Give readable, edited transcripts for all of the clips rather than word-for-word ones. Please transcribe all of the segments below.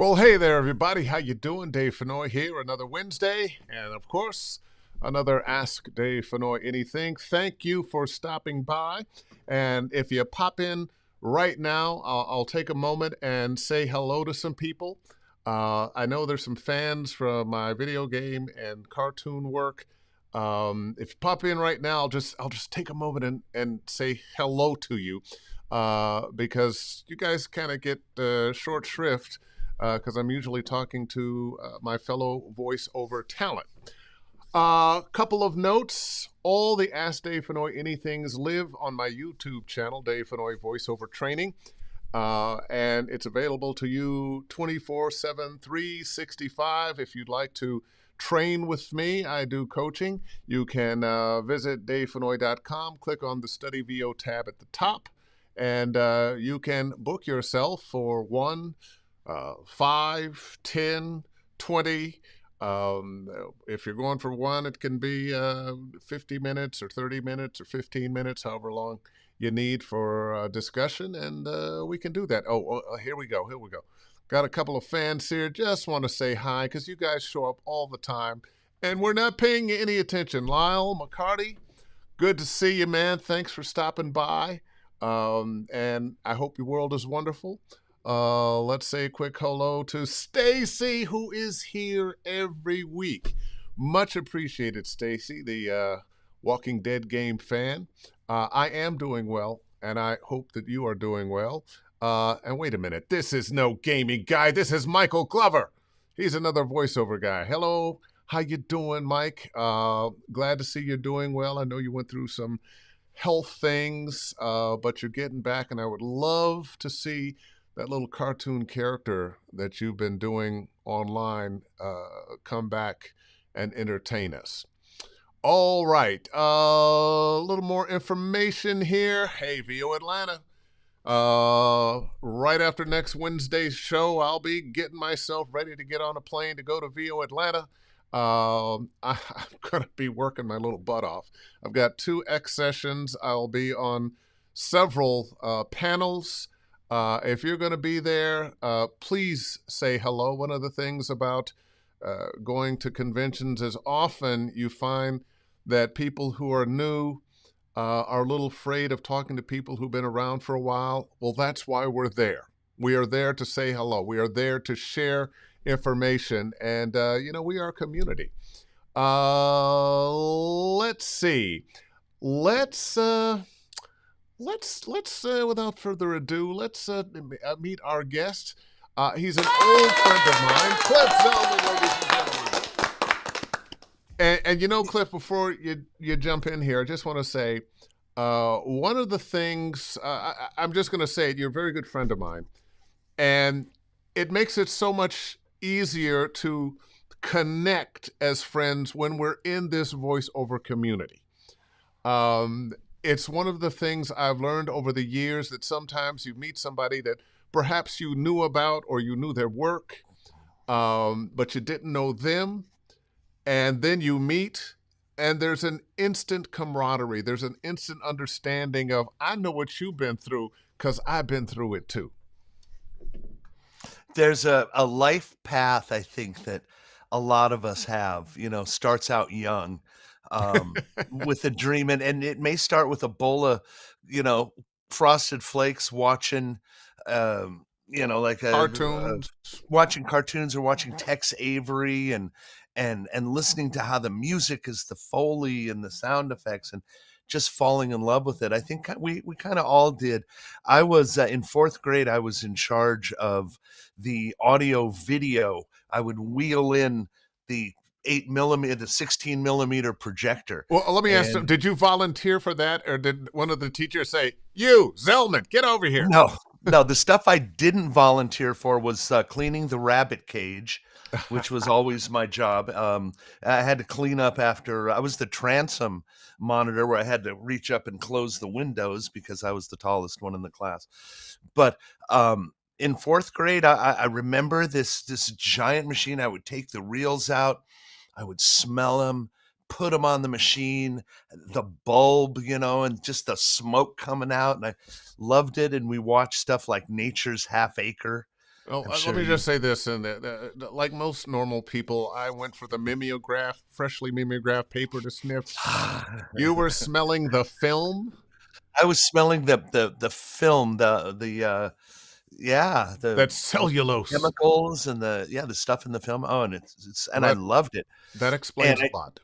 Well, hey there, everybody. How you doing? Dave Fennoy here. Another Wednesday, and of course, another Ask Dave Fennoy Anything. Thank you for stopping by. And if you pop in right now, I'll take a moment and say hello to some people. I know there's some fans from my video game and cartoon work. If you pop in right now, I'll just take a moment and say hello to you, because you guys kind of get short shrift because I'm usually talking to my fellow voiceover talent. Couple of notes. All the Ask Dave Fennoy Anythings live on my YouTube channel, Dave Fennoy Voiceover Training. And it's available to you 24/7, 365. If you'd like to train with me, I do coaching. You can visit davefennoy.com, click on the Study VO tab at the top, and you can book yourself for 5, 10, 20. If you're going for one, it can be 50 minutes or 30 minutes or 15 minutes, however long you need for discussion, and we can do that. Here we go. Got a couple of fans here. Just want to say hi because you guys show up all the time, and we're not paying you any attention. Lyle McCarty, good to see you, man. Thanks for stopping by, and I hope your world is wonderful. Let's say a quick hello to Stacy, who is here every week. Much appreciated, Stacy, the Walking Dead game fan. I am doing well, and I hope that you are doing well. And wait a minute, this is no gaming guy. This is Michael Glover. He's another voiceover guy. Hello, how you doing, Mike? Glad to see you're doing well. I know you went through some health things, but you're getting back, and I would love to see that little cartoon character that you've been doing online come back and entertain us. All right, a little more information here. Hey, VO Atlanta. Right after next Wednesday's show, I'll be getting myself ready to get on a plane to go to VO Atlanta. I'm going to be working my little butt off. I've got 2 X sessions. I'll be on several panels. If you're going to be there, please say hello. One of the things about going to conventions is often you find that people who are new are a little afraid of talking to people who've been around for a while. Well, that's why we're there. We are there to say hello. We are there to share information, and we are a community. Let's see. Let's without further ado, let's meet our guest. He's an old friend of mine, Cliff Zellman, ladies and gentlemen. And Cliff, before you jump in here, I just want to say, one of the things, I'm just going to say it, you're a very good friend of mine, and it makes it so much easier to connect as friends when we're in this voiceover community. It's one of the things I've learned over the years that sometimes you meet somebody that perhaps you knew about or you knew their work, but you didn't know them. And then you meet, and there's an instant camaraderie. There's an instant understanding of, I know what you've been through because I've been through it too. There's a life path, I think, that a lot of us have, starts out young. With a dream, and it may start with a bowl of, Frosted Flakes, watching, like Cartoons. watching cartoons or watching Tex Avery and listening to how the music is the Foley and the sound effects and just falling in love with it. I think we kind of all did. I was in 4th grade. I was in charge of the audio video. I would wheel in the 16 millimeter projector. Well, let me ask you, did you volunteer for that, or did one of the teachers say, "You, Zellman, get over here"? No, the stuff I didn't volunteer for was cleaning the rabbit cage, which was always my job. I had to clean up after I was the transom monitor, where I had to reach up and close the windows because I was the tallest one in the class. But in 4th grade, I remember this giant machine. I would take the reels out. I would smell them, put them on the machine, the bulb, and just the smoke coming out. And I loved it. And we watched stuff like Nature's Half Acre Well, I'm let sure me just you say this, and like most normal people, I went for the mimeograph, freshly mimeographed paper to sniff. You were smelling the film, I was smelling the film, yeah, that's the cellulose. chemicals and the stuff in the film. Oh, and it's and I That loved it. that And explains a lot.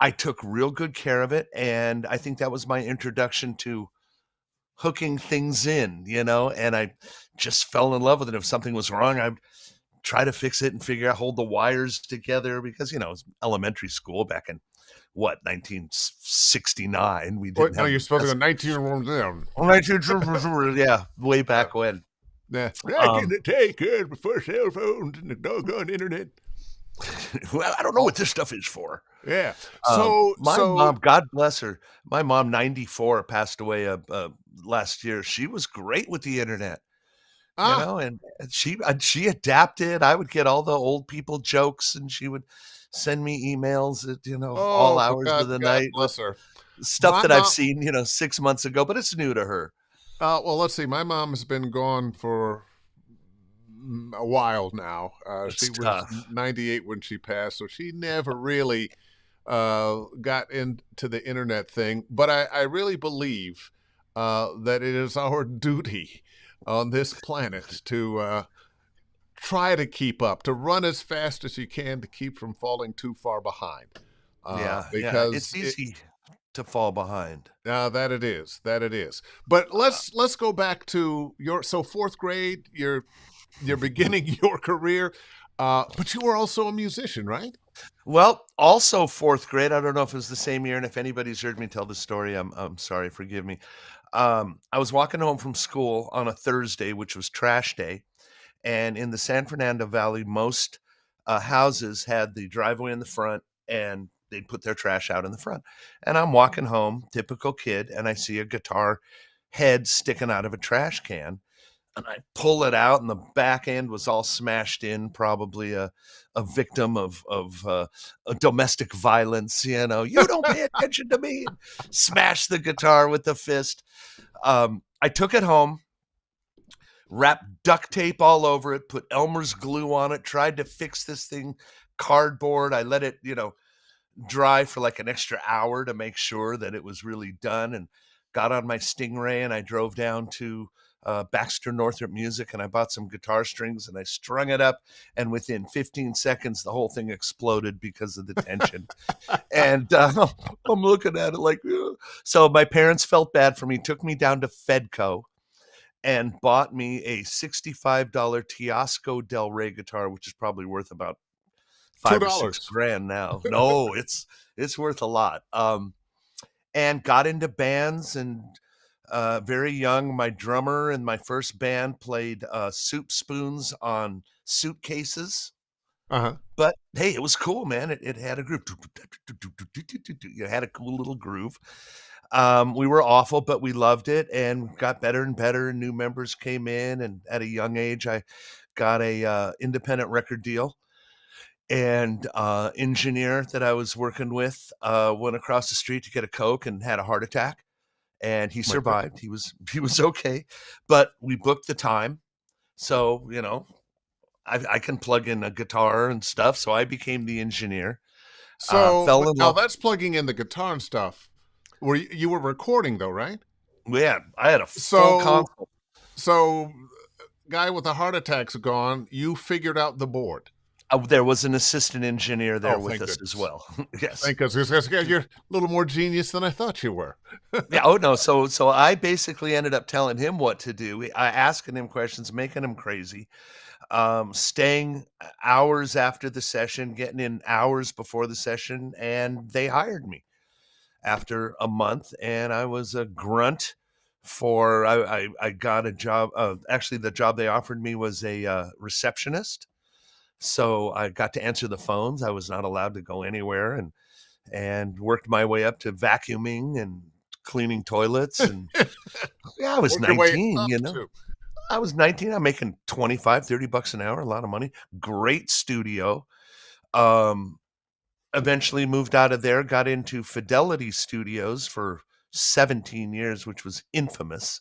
I took real good care of it, and I think that was my introduction to hooking things in, and I just fell in love with it. If something was wrong, I'd try to fix it and figure out hold the wires together because, it was elementary school back in what, 1969. We Wait, didn't no, have you're the supposed to go best 19 rooms down. 19 yeah, way Uh, back when. Back in Um, the day, kid, before cell phones and the doggone internet. well, I don't know Oh, what this stuff is for. yeah. So, My so, mom, God bless her, my mom, 94, passed away last year. She was great with the internet. ah, And she adapted. I would get all the old people jokes, and she would send me emails at, all oh, hours of the God night with bless her. stuff My that I've mom, seen, 6 months ago, but it's new to her. well, let's see. My mom has been gone for a while now. She It's was tough. 98 when she passed, so she never really got into the internet thing. But I really believe that it is our duty on this planet to try to keep up, to run as fast as you can to keep from falling too far behind. Yeah, yeah, it's Because it, easy to fall behind. that it is, that it is. But Uh, let's go back to your fourth grade. You're beginning your career, but you were also a musician, right? well, also 4th grade, I don't know if it was the same year, and if anybody's heard me tell the story, I'm sorry, forgive me. I was walking home from school on a Thursday, which was trash day. And in the San Fernando Valley, most houses had the driveway in the front and they'd put their trash out in the front. And I'm walking home, typical kid, and I see a guitar head sticking out of a trash can. And I pull it out, and the back end was all smashed in, probably a victim of domestic violence. You don't pay attention to me, and smash the guitar with the fist. I took it home, wrapped duct tape all over it, put Elmer's glue on it, tried to fix this thing, cardboard. I let it, dry for like an extra hour to make sure that it was really done, and got on my Stingray, and I drove down to Baxter Northrop Music, and I bought some guitar strings, and I strung it up, and within 15 seconds, the whole thing exploded because of the tension. And I'm looking at it like, ugh. So my parents felt bad for me, took me down to Fedco, and bought me a $65 Teosco Del Rey guitar, which is probably worth about Two 5 or 6 dollars. grand now. No, it's worth a lot. And got into bands, and very young, my drummer in my first band played soup spoons on suitcases. Uh huh. But hey, it was cool, man. It had a groove. It had a cool little groove. We were awful, but we loved it and got better and better. And new members came in, and at a young age, I got a independent record deal. And engineer that I was working with went across the street to get a Coke and had a heart attack. And he My goodness. survived. He was okay, but we booked the time, so I can plug in a guitar and stuff. So I became the engineer. So, Fell but in now love. that's plugging in the guitar and stuff. You were recording though, right? Yeah, I had a full So, console. so guy with the heart attack's gone. You figured out the board. There was an assistant engineer there Oh, with thank us as goodness. well. Yes. Thank goodness. You're a little more genius than I thought you were. Yeah. Oh no. So I basically ended up telling him what to do. I asking him questions, making him crazy. Staying hours after the session, getting in hours before the session, and they hired me after a month, and I was a grunt for. I got a job. Actually, the job they offered me was a receptionist. So I got to answer the phones. I was not allowed to go anywhere, and worked my way up to vacuuming and cleaning toilets. And yeah, I was Work your way 19. up to. I was 19. I'm making 25, $30 an hour, a lot of money. Great studio. Um, Eventually moved out of there, got into Fidelity Studios for 17 years, which was infamous.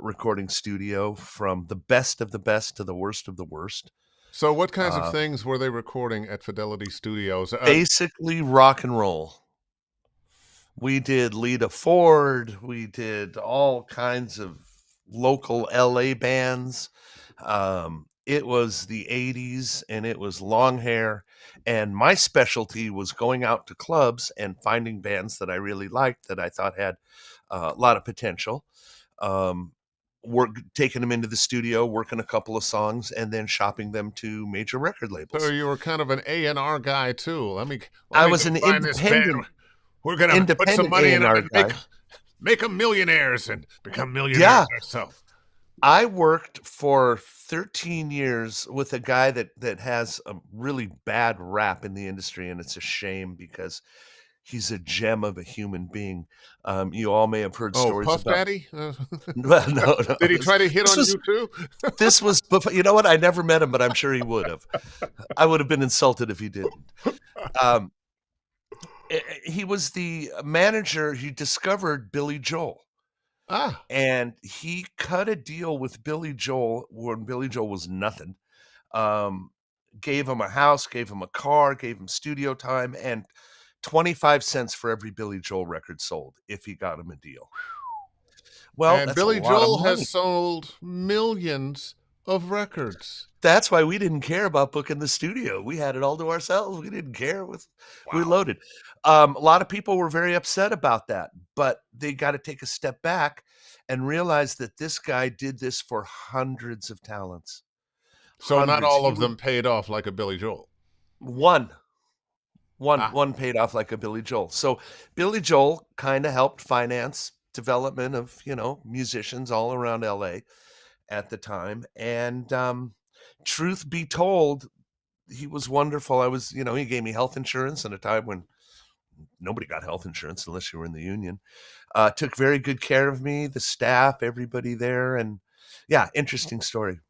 recording studio, from the best of the best to the worst of the worst. So, what kinds of Uh, things were they recording at Fidelity Studios? Basically, rock and roll. We did Lita Ford. We did all kinds of local LA bands. It was the 80s and it was long hair. And my specialty was going out to clubs and finding bands that I really liked that I thought had a lot of potential. Um, taking them into the studio, working a couple of songs, and then shopping them to major record So labels. you were kind of an A&R guy too. Let I me was go an find this band. We're gonna put some independent money in them A&R and guy. make them millionaires and become millionaires Yeah, ourselves. I worked for 13 years with a guy that has a really bad rap in the industry, and it's a shame because he's a gem of a human being. You all may have heard Oh, stories Puff about. Daddy? Well, no, no, Did he try to hit this on was you too? this was before. You know what? I never met him, but I'm sure he would have. I would have been insulted if he didn't. Um, he was the manager. He discovered Billy Joel. Ah, And he cut a deal with Billy Joel when Billy Joel was nothing. Um, Gave him a house, gave him a car, gave him studio time, and 25 cents for every Billy Joel record sold if he got him a deal. Well, and that's a Billy lot of Joel has money. sold millions of records. That's why we didn't care about booking the studio. We had it all to ourselves. We didn't care with we Wow. loaded. A lot of people were very upset about that, but they got to take a step back and realize that this guy did this for hundreds of talents. So not Hundreds. all He of would them paid off like a Billy Joel. one Ah, one paid off like a Billy Joel. So Billy Joel kind of helped finance development of, musicians all around LA at the time. And truth be told, he was wonderful. He gave me health insurance at a time when nobody got health insurance unless you were in the union. Took very good care of me, the staff, everybody there. And yeah, interesting story.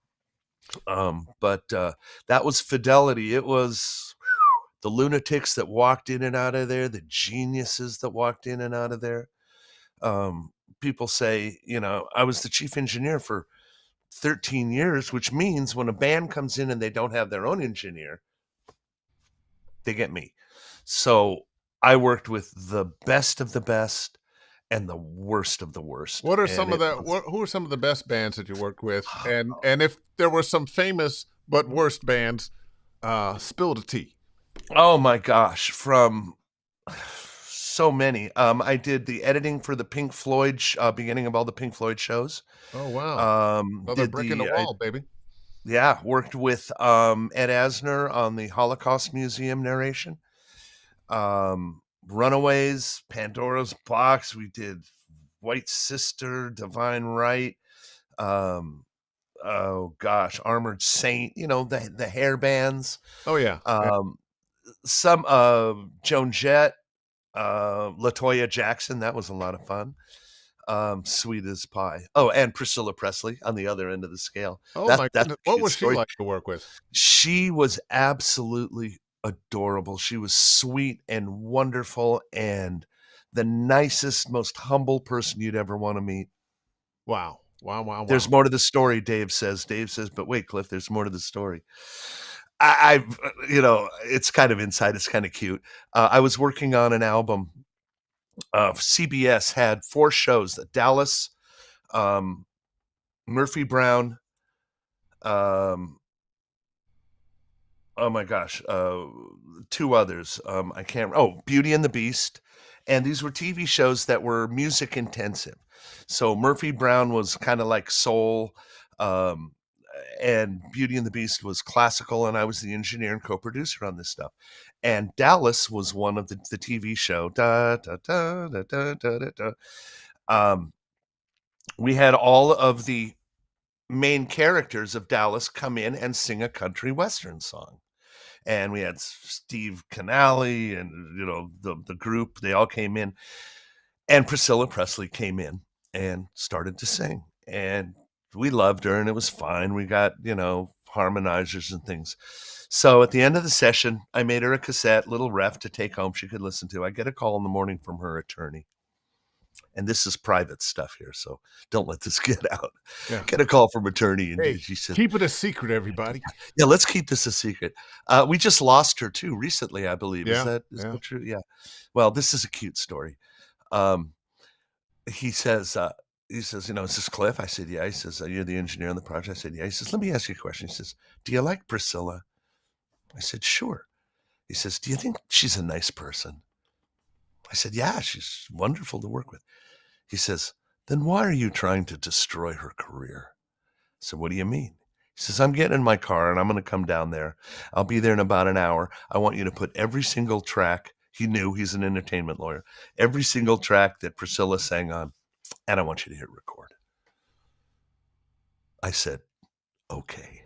But that was Fidelity. It was the lunatics that walked in and out of there, the geniuses that walked in and out of there. Um, People say, I was the chief engineer for 13 years, which means when a band comes in and they don't have their own engineer, they get me. So I worked with the best of the best and the worst of the worst. what are And some of it the was who are some of the best bands that you worked with? And if there were some famous but worst bands, spill the tea. oh my gosh, from so many. I did the editing for the Pink Floyd beginning of all the Pink Floyd shows. Oh wow, another Did brick in the I wall, baby. Yeah, worked with Ed Asner on the Holocaust Museum narration. Runaways, Pandora's Box. We did White Sister, Divine Right. Um, oh gosh, Armored Saint. The hair bands. Oh yeah, yeah. Um, some Joan Jett, Latoya Jackson. That was a lot of fun. Sweet as pie. Oh, and Priscilla Presley on the other end of the scale. Oh my That's goodness, a what cute was she story. like to work with? She was absolutely adorable. She was sweet and wonderful and the nicest, most humble person you'd ever want to meet. Wow, wow, wow, There's wow. more to the story, Dave says. Dave says, but wait, Cliff, there's more to the story. It's kind of inside. It's kind of cute. I was working on an album. CBS had 4 shows: Dallas, um, Murphy Brown, um, oh my gosh, 2 others, I can't Beauty and the Beast, and these were TV shows that were music intensive. So Murphy Brown was kinda like soul, um, and Beauty and the Beast was classical, and I was the engineer and co-producer on this stuff. And Dallas was one of the TV show, da da da da da da da da. Um, we had all of the main characters of Dallas come in and sing a country western song, and we had Steve Canale and the group. They all came in, and Priscilla Presley came in and started to sing, and we loved her, and it was fine. We got harmonizers and things. So at the end of the session, I made her a cassette, little ref to take home she could listen to. I get a call in the morning from her attorney. and this is private stuff here, so don't let this get out. Yeah. Get a call from attorney, and Hey, she says, keep it a secret, everybody. "Yeah, let's keep this a secret." We just lost her too recently, I believe. Yeah. Is Yeah. that true? Yeah. Well, this is a cute story. Um, he says, "You know, is this Cliff?" I said, "Yeah." He says, "You're the engineer on the project?" I said, "Yeah." He says, "Let me ask you a question." He says, "Do you like Priscilla?" I said, "Sure." He says, "Do you think she's a nice person?" I said, "Yeah, she's wonderful to work with." He says, "Then why are you trying to destroy her career?" I said, "What do you mean?" He says, "I'm getting in my car and I'm going to come down there. I'll be there in about an hour. I want you to put every single track." He knew, he's an entertainment lawyer. "Every single track that Priscilla sang on, and I want you to hit record." I said, "Okay."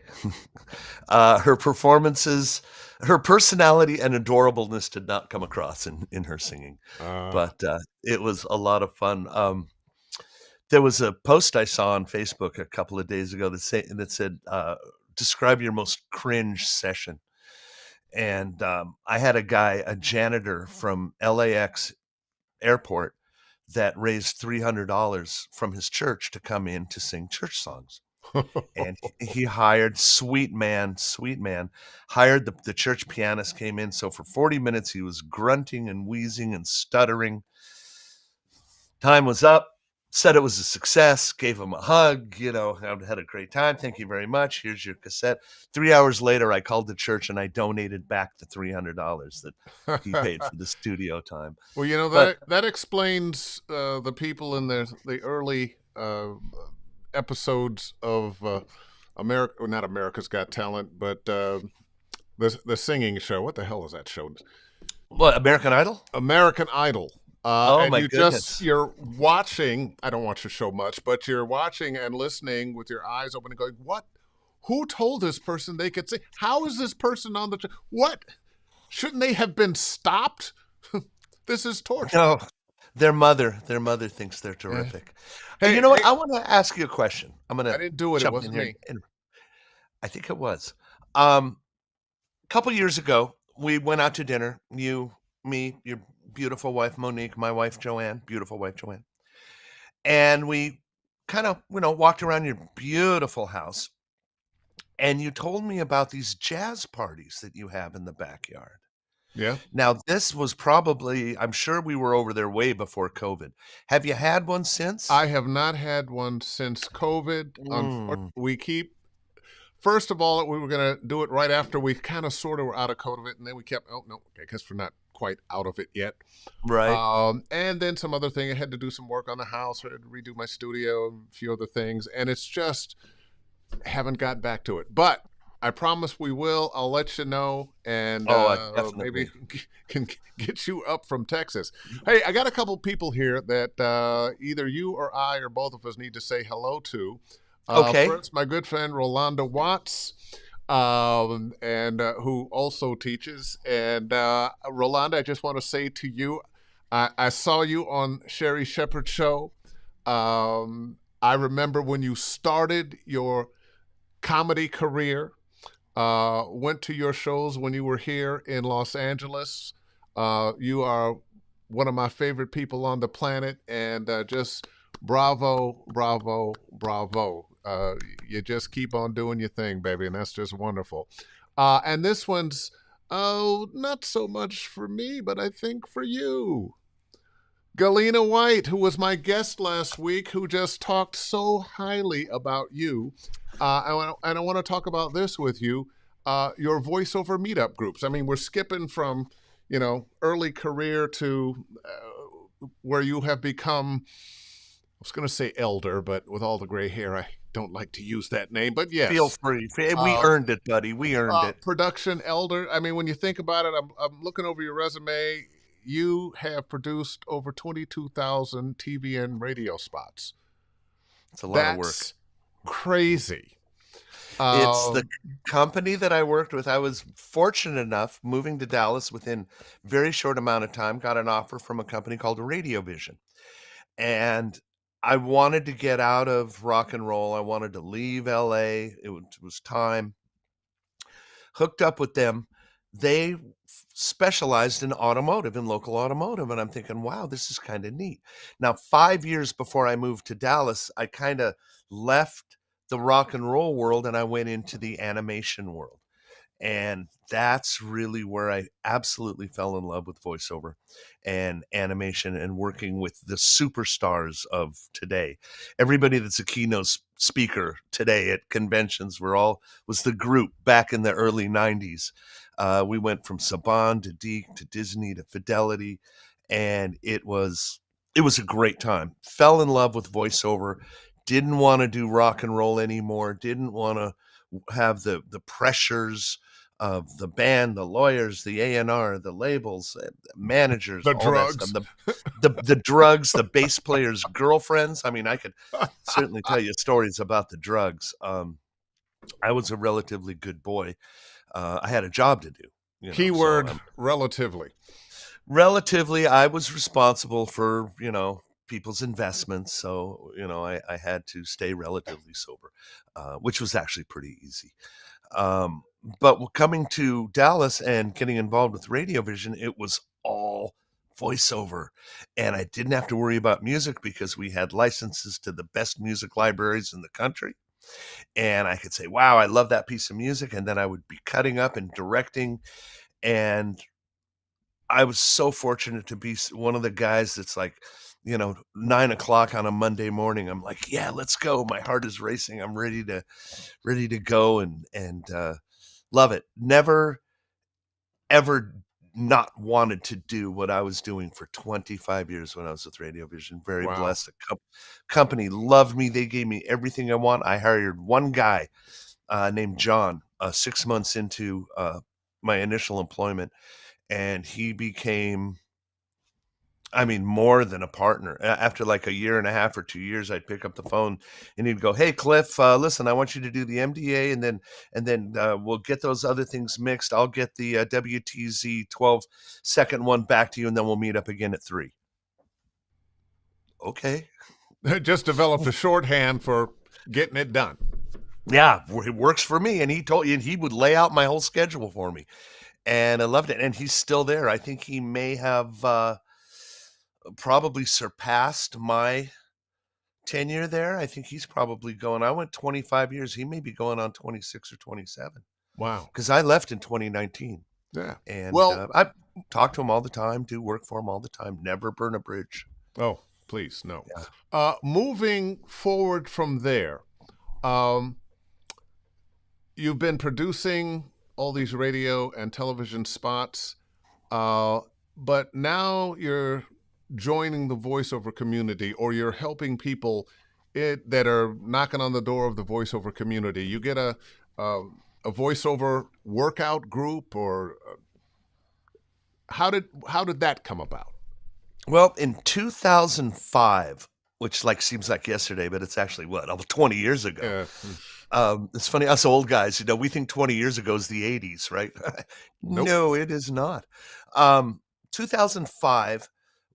Her performances, her personality and adorableness did not come across in her singing, Uh, but it was a lot of fun. There was a post I saw on Facebook a couple of days ago that said, "Describe your most cringe session." And I had a janitor from LAX airport that raised $300 from his church to come in to sing church songs. And he hired, sweet man, hired the church pianist, came in. So for 40 minutes, he was grunting and wheezing and stuttering. Time was up, said it was a success, gave him a hug, had a great time. Thank you very much. Here's your cassette. 3 hours later, I called the church and I donated back the $300 that he paid for the studio time. well, you know But that explains the people in the early episodes of America, or not America's Got Talent, but the singing show. What the hell is that show? what, American Idol? American Idol. Oh And my goodness. you're watching. I don't watch the show much, but you're watching and listening with your eyes open and going, "What? Who told this person they could sing? How is this person on the? What? Shouldn't they have been stopped? This is torture." No, their mother thinks they're Yeah. terrific. You Hey, know what? hey, I want to ask you a question. I'm going I to didn't do it. It jump in wasn't here. me. And I think it was. A couple years ago, we went out to dinner. You, me, your beautiful wife Monique, my wife Joanne, beautiful wife Joanne, and we kind of, walked around your beautiful house. And you told me about these jazz parties that you have in the backyard. Yeah. Now, this was probably, I'm sure we were over there way before COVID. Have you had one since? I have not had one since COVID. Mm, We keep. First of all, we were going to do it right after we kind of sort of were out of COVID, and then we kept. Oh no, I guess we're not quite out of it yet. right. And then some other thing. I had to do some work on the house, I had to redo my studio, a few other things, and it's just haven't got back to it. But I promise we will. I'll let you know, and Oh, maybe definitely. can get you up from Texas. Hey, I got a couple people here that either you or I or both of us need to say hello to. Okay. First, my good friend Rolanda Watts, and who also teaches. And Rolanda, I just want to say to you, I saw you on Sherry Shepherd's show. I remember when you started your comedy career. Went to your shows when you were here in Los Angeles. You are one of my favorite people on the planet, and just bravo, bravo, bravo. You just keep on doing your thing, baby, and that's just wonderful. And this one's, oh, not so much for me, but I think for you. Galena White, who was my guest last week, who just talked so highly about you. And I want to talk about this with you, your voiceover meetup groups. I mean, we're skipping from, early career to where you have become, I was going to say elder, but with all the gray hair, I don't like to use that name. But Feel yes, free. We uh, earned it, buddy. We earned it. production elder. I mean, when you think about it, I'm looking over your resume. You have produced over 22,000 TV and radio spots. It's a lot of work. That's crazy. It's the Um, company that I worked with. I was fortunate enough moving to Dallas within very short amount of time, got an offer from a company called Radio Vision. And I wanted to get out of rock and roll. I wanted to leave LA. It was time. Hooked up with them. they specialized in automotive, in local automotive, and I'm thinking, "Wow, this is kinda neat." Now, 5 years before I moved to Dallas, I kinda left the rock and roll world, and I went into the animation world. And that's really where I absolutely fell in love with voiceover and animation and working with the superstars of today. Everybody that's a keynote speaker today at conventions was the group back in the early 90s. We went from Saban to Deke to Disney to Fidelity, and it was a great time. Fell in love with voiceover, didn't want to do rock and roll anymore, didn't want to have the pressures of the band, the lawyers, the A&R, the labels, the managers, The all that stuff. drugs. The drugs, the bass players' girlfriends. I mean, I could certainly tell you stories about the drugs. I was a relatively good boy. I had a job to do, so Keyword relatively. relatively, I was responsible for, people's investments. So, I had to stay relatively sober, which was actually pretty easy. But coming to Dallas and getting involved with Radio Vision, it was all voiceover. And I didn't have to worry about music because we had licenses to the best music libraries in the country. And I could say, wow, I love that piece of music. And then I would be cutting up and directing. And I was so fortunate to be one of the guys that's like, 9 o'clock on a Monday morning. I'm like, yeah, let's go. My heart is racing. I'm ready to go and love it. Never ever not wanted to do what I was doing for 25 years when I was with Radio Vision. Very Wow. blessed. The company loved me. They gave me everything I want. I hired one guy named John 6 months into my initial employment, and he became, I mean, more than a partner. After like a year and a half or 2 years, I'd pick up the phone and he'd go, "Hey, Cliff, listen, I want you to do the MDA, and then we'll get those other things mixed. I'll get the WTZ 12-second one back to you, and then we'll meet up again at 3." Okay. Just developed a shorthand for getting it done. Yeah, it works for me. And he would lay out my whole schedule for me, and I loved it. And he's still there. I think he may have probably surpassed my tenure there. I think he's probably going, I went 25 years. He may be going on 26 or 27 Wow. because I left in 2019. Yeah. And Well, I talk to him all the time, do work for him all the time, never burn a bridge. oh, please, no. Yeah. Moving forward from there, um, you've been producing all these radio and television spots, uh, but now you're joining the voiceover community, or you're helping people that are knocking on the door of the voiceover community. You get a, a voiceover workout group, or how did that come about? Well, in 2005, which like seems like yesterday, but it's actually what, over 20 years ago. Uh, It's funny, us old guys, we think 20 years ago is the 80s, right? nope. No, it is not. Um, 2005,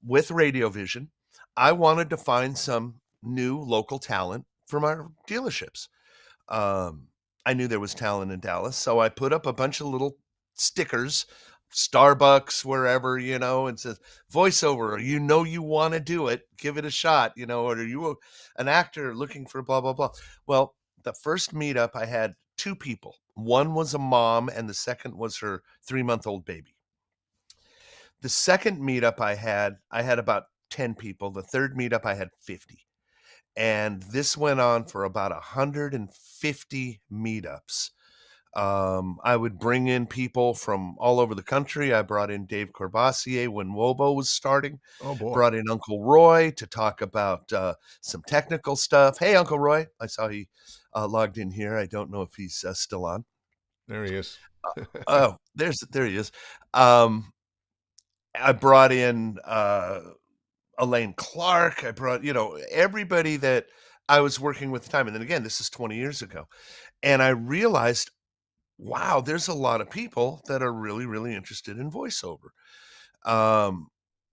with Radio Vision, I wanted to find some new local talent for my dealerships. Um, I knew there was talent in Dallas, so I put up a bunch of little stickers, Starbucks, wherever, and says voiceover. You want to do it, give it a shot. Or are you an actor looking for blah blah blah? Well, the first meetup I had two people. One was a mom, and the second was her 3-month-old baby. The second meetup I had about 10 people. The third meetup I had 50. And this went on for about 150 meetups. I would bring in people from all over the country. I brought in Dave Corbassier when Wobo was starting, Oh boy. brought in Uncle Roy to talk about some technical stuff. Hey, Uncle Roy, I saw he logged in here. I don't know if he's still on. There he is. Oh, there he is. Um, I brought in Elaine Clark. I brought, everybody that I was working with at the time. And then again, this is 20 years ago. And I realized, wow, there's a lot of people that are really, really interested in voiceover. And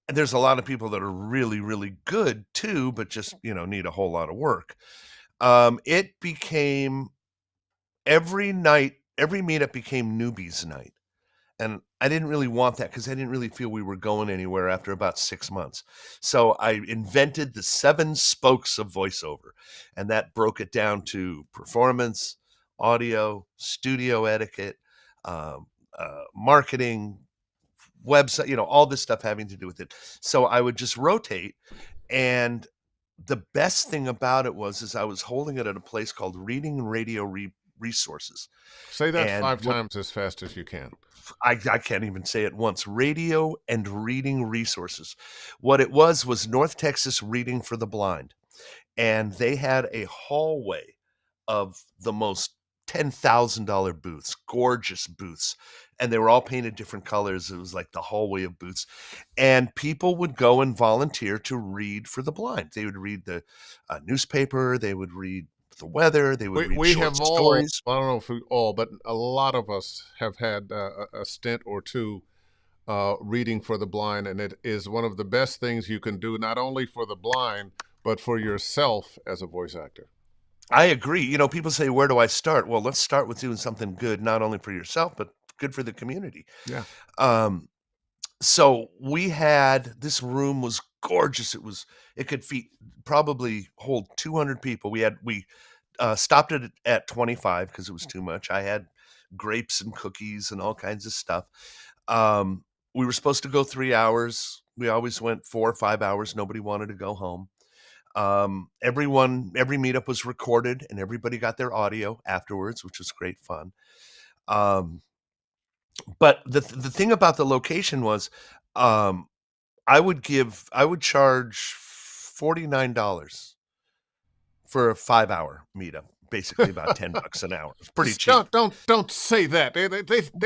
there's a lot of people that are really, really good too, but just, need a whole lot of work. It became every night, every meetup became newbies night. And I didn't really want that because I didn't really feel we were going anywhere after about 6 months. So I invented the 7 spokes of voiceover, and that broke it down to performance, audio, studio etiquette, um, marketing, website, all this stuff having to do with it. So I would just rotate, and the best thing about it is I was holding it at a place called Reading and Radio Resources. Say that And 5 what times as fast as you can. I can't even say it once. Radio and Reading Resources. What it was North Texas Reading for the Blind. And they had a hallway of the most $10,000 booths, gorgeous booths. And they were all painted different colors. It was like the hallway of booths. And people would go and volunteer to read for the blind. They would read the newspaper, they would read the weather, they would read We short have all, stories. I don't know if we all, but a lot of us have had a stint or two reading for the blind, and it is one of the best things you can do, not only for the blind, but for yourself as a voice actor. I agree. People say, where do I start? Well, let's start with doing something good, not only for yourself, but good for the community. Yeah. Um, so this room was gorgeous. It could probably hold 200 people. We stopped it at 25 because it was too much. I had grapes and cookies and all kinds of stuff. We were supposed to go 3 hours. We always went 4 or 5 hours. Nobody wanted to go home. Every meetup was recorded and everybody got their audio afterwards, which was great fun. But the thing about the location was, um, I would charge $49 for a 5-hour meetup, basically about $10 an hour. It's pretty Just cheap. don't say that. They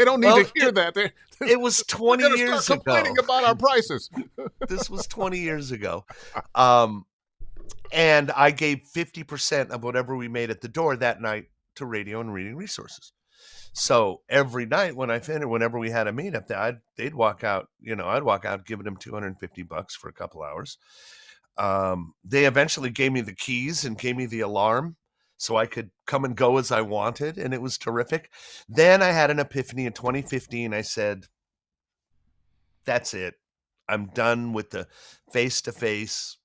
don't need Well, to hear that. it was We're 20 going to years start ago. complaining about our prices. This was 20 years ago. And I gave 50% of whatever we made at the door that night to Radio and Reading Resources. So every night whenever we had a meetup, they'd walk out, I'd walk out giving them $250 for a couple hours. They eventually gave me the keys and gave me the alarm so I could come and go as I wanted, and it was terrific. Then I had an epiphany in 2015. I said, that's it. I'm done with the face-to-face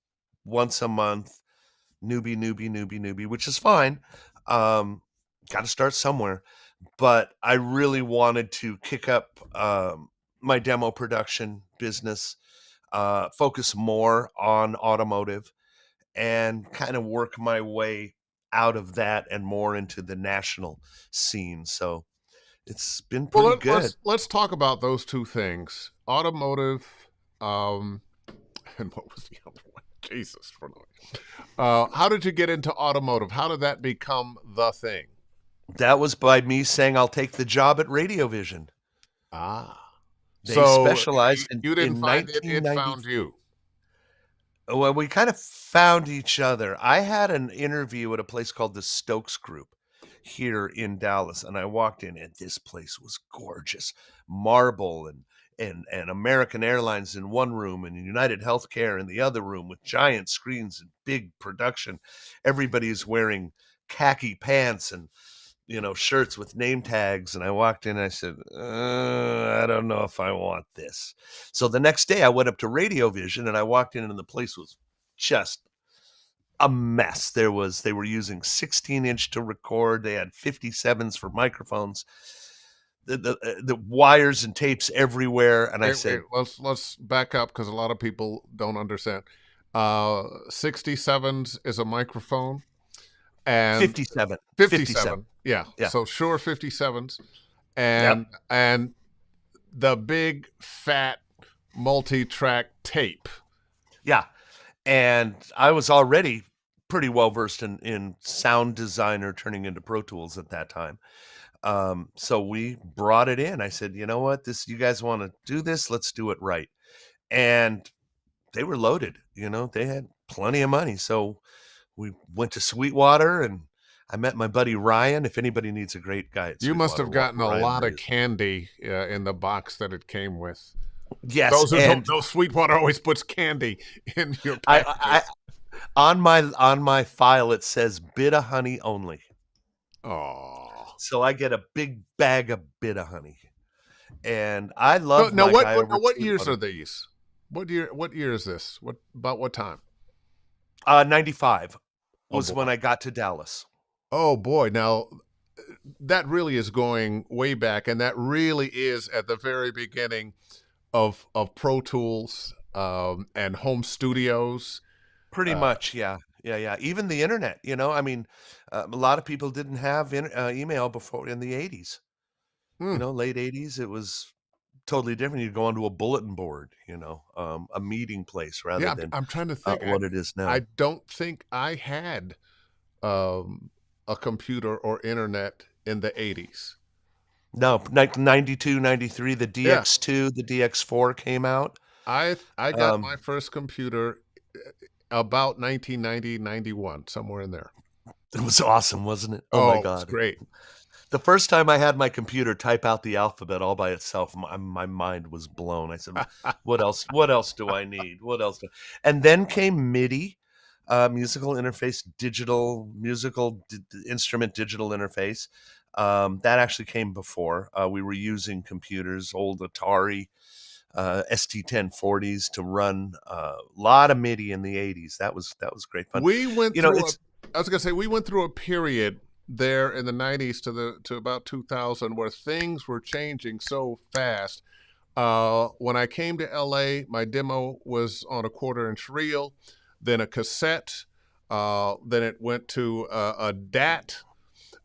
once a month newbie, which is fine. Got to start somewhere. But I really wanted to kick up my demo production business, focus more on automotive, and kind of work my way out of that and more into the national scene. So it's been Well, pretty good. let's talk about those two things: automotive, um, and what was the other one? Jesus, how did you get into automotive? How did that become the thing? That was by me saying I'll take the job at Radiovision. Ah, They so specialized you didn't in find it; it 1990. found you. Well, we kind of found each other. I had an interview at a place called the Stokes Group here in Dallas, and I walked in, and this place was gorgeous. Marble and American Airlines in one room, and United Healthcare in the other room, with giant screens and big production. Everybody's wearing khaki pants and shirts with name tags. And I walked in and I said, I don't know if I want this. So the next day I went up to Radiovision and I walked in and the place was just a mess. They were using 16-inch to record. They had 57s for microphones. The wires and tapes everywhere. And I said, let's back up because a lot of people don't understand. 67s is a microphone. And 57. 57. Yeah. Yeah. So Shure 57s and the big fat multi-track tape. Yeah. And I was already pretty well versed in sound design or turning into Pro Tools at that time. So we brought it in. I said, you know what, you guys want to do this? Let's do it right. And they were loaded, they had plenty of money. So we went to Sweetwater and I met my buddy Ryan. If anybody needs a great guy at You must Sweetwater, have gotten a Ryan lot of Breeze. candy in the box that it came with. Yes. Those who don't know, Sweetwater always puts candy in your packages. On my file, it says Bit of Honey only. Oh. So I get a big bag of Bit of Honey. and I No, love now my guy over now at what years are Sweetwater. these? What year is this? What about what time? 95 Oh was when boy. I got to Dallas. Oh boy. Now that really is going way back, and that really is at the very beginning of Pro Tools and home studios. Pretty Uh, much, yeah. Yeah, yeah. Even the internet, I mean, a lot of people didn't have email before in the 80s. hmm. Late 80s, it was totally different. You'd go onto a bulletin board, a meeting place rather Yeah, than I'm trying to think. what it is I now. don't think I had um, a computer or internet in the 80s. No, 92, 93, the Yeah, DX2, the DX4 came out. I got Um, my first computer about 1990 91 somewhere in there. it was awesome, wasn't it? Oh my Oh, it was god. great. The first time I had my computer type out the alphabet all by itself, my mind was blown. I said, "What else? What else do I need? What else?" And then came MIDI, musical interface, digital musical instrument digital interface. That actually came before. We were using computers, old Atari ST-1040s to run a lot of MIDI in the 80s. That was great fun. We went through a It's I was going to say we went through a period there in the 90s to about 2000 where things were changing so fast. When I came to LA, my demo was on a quarter-inch reel, then a cassette, then it went to a DAT.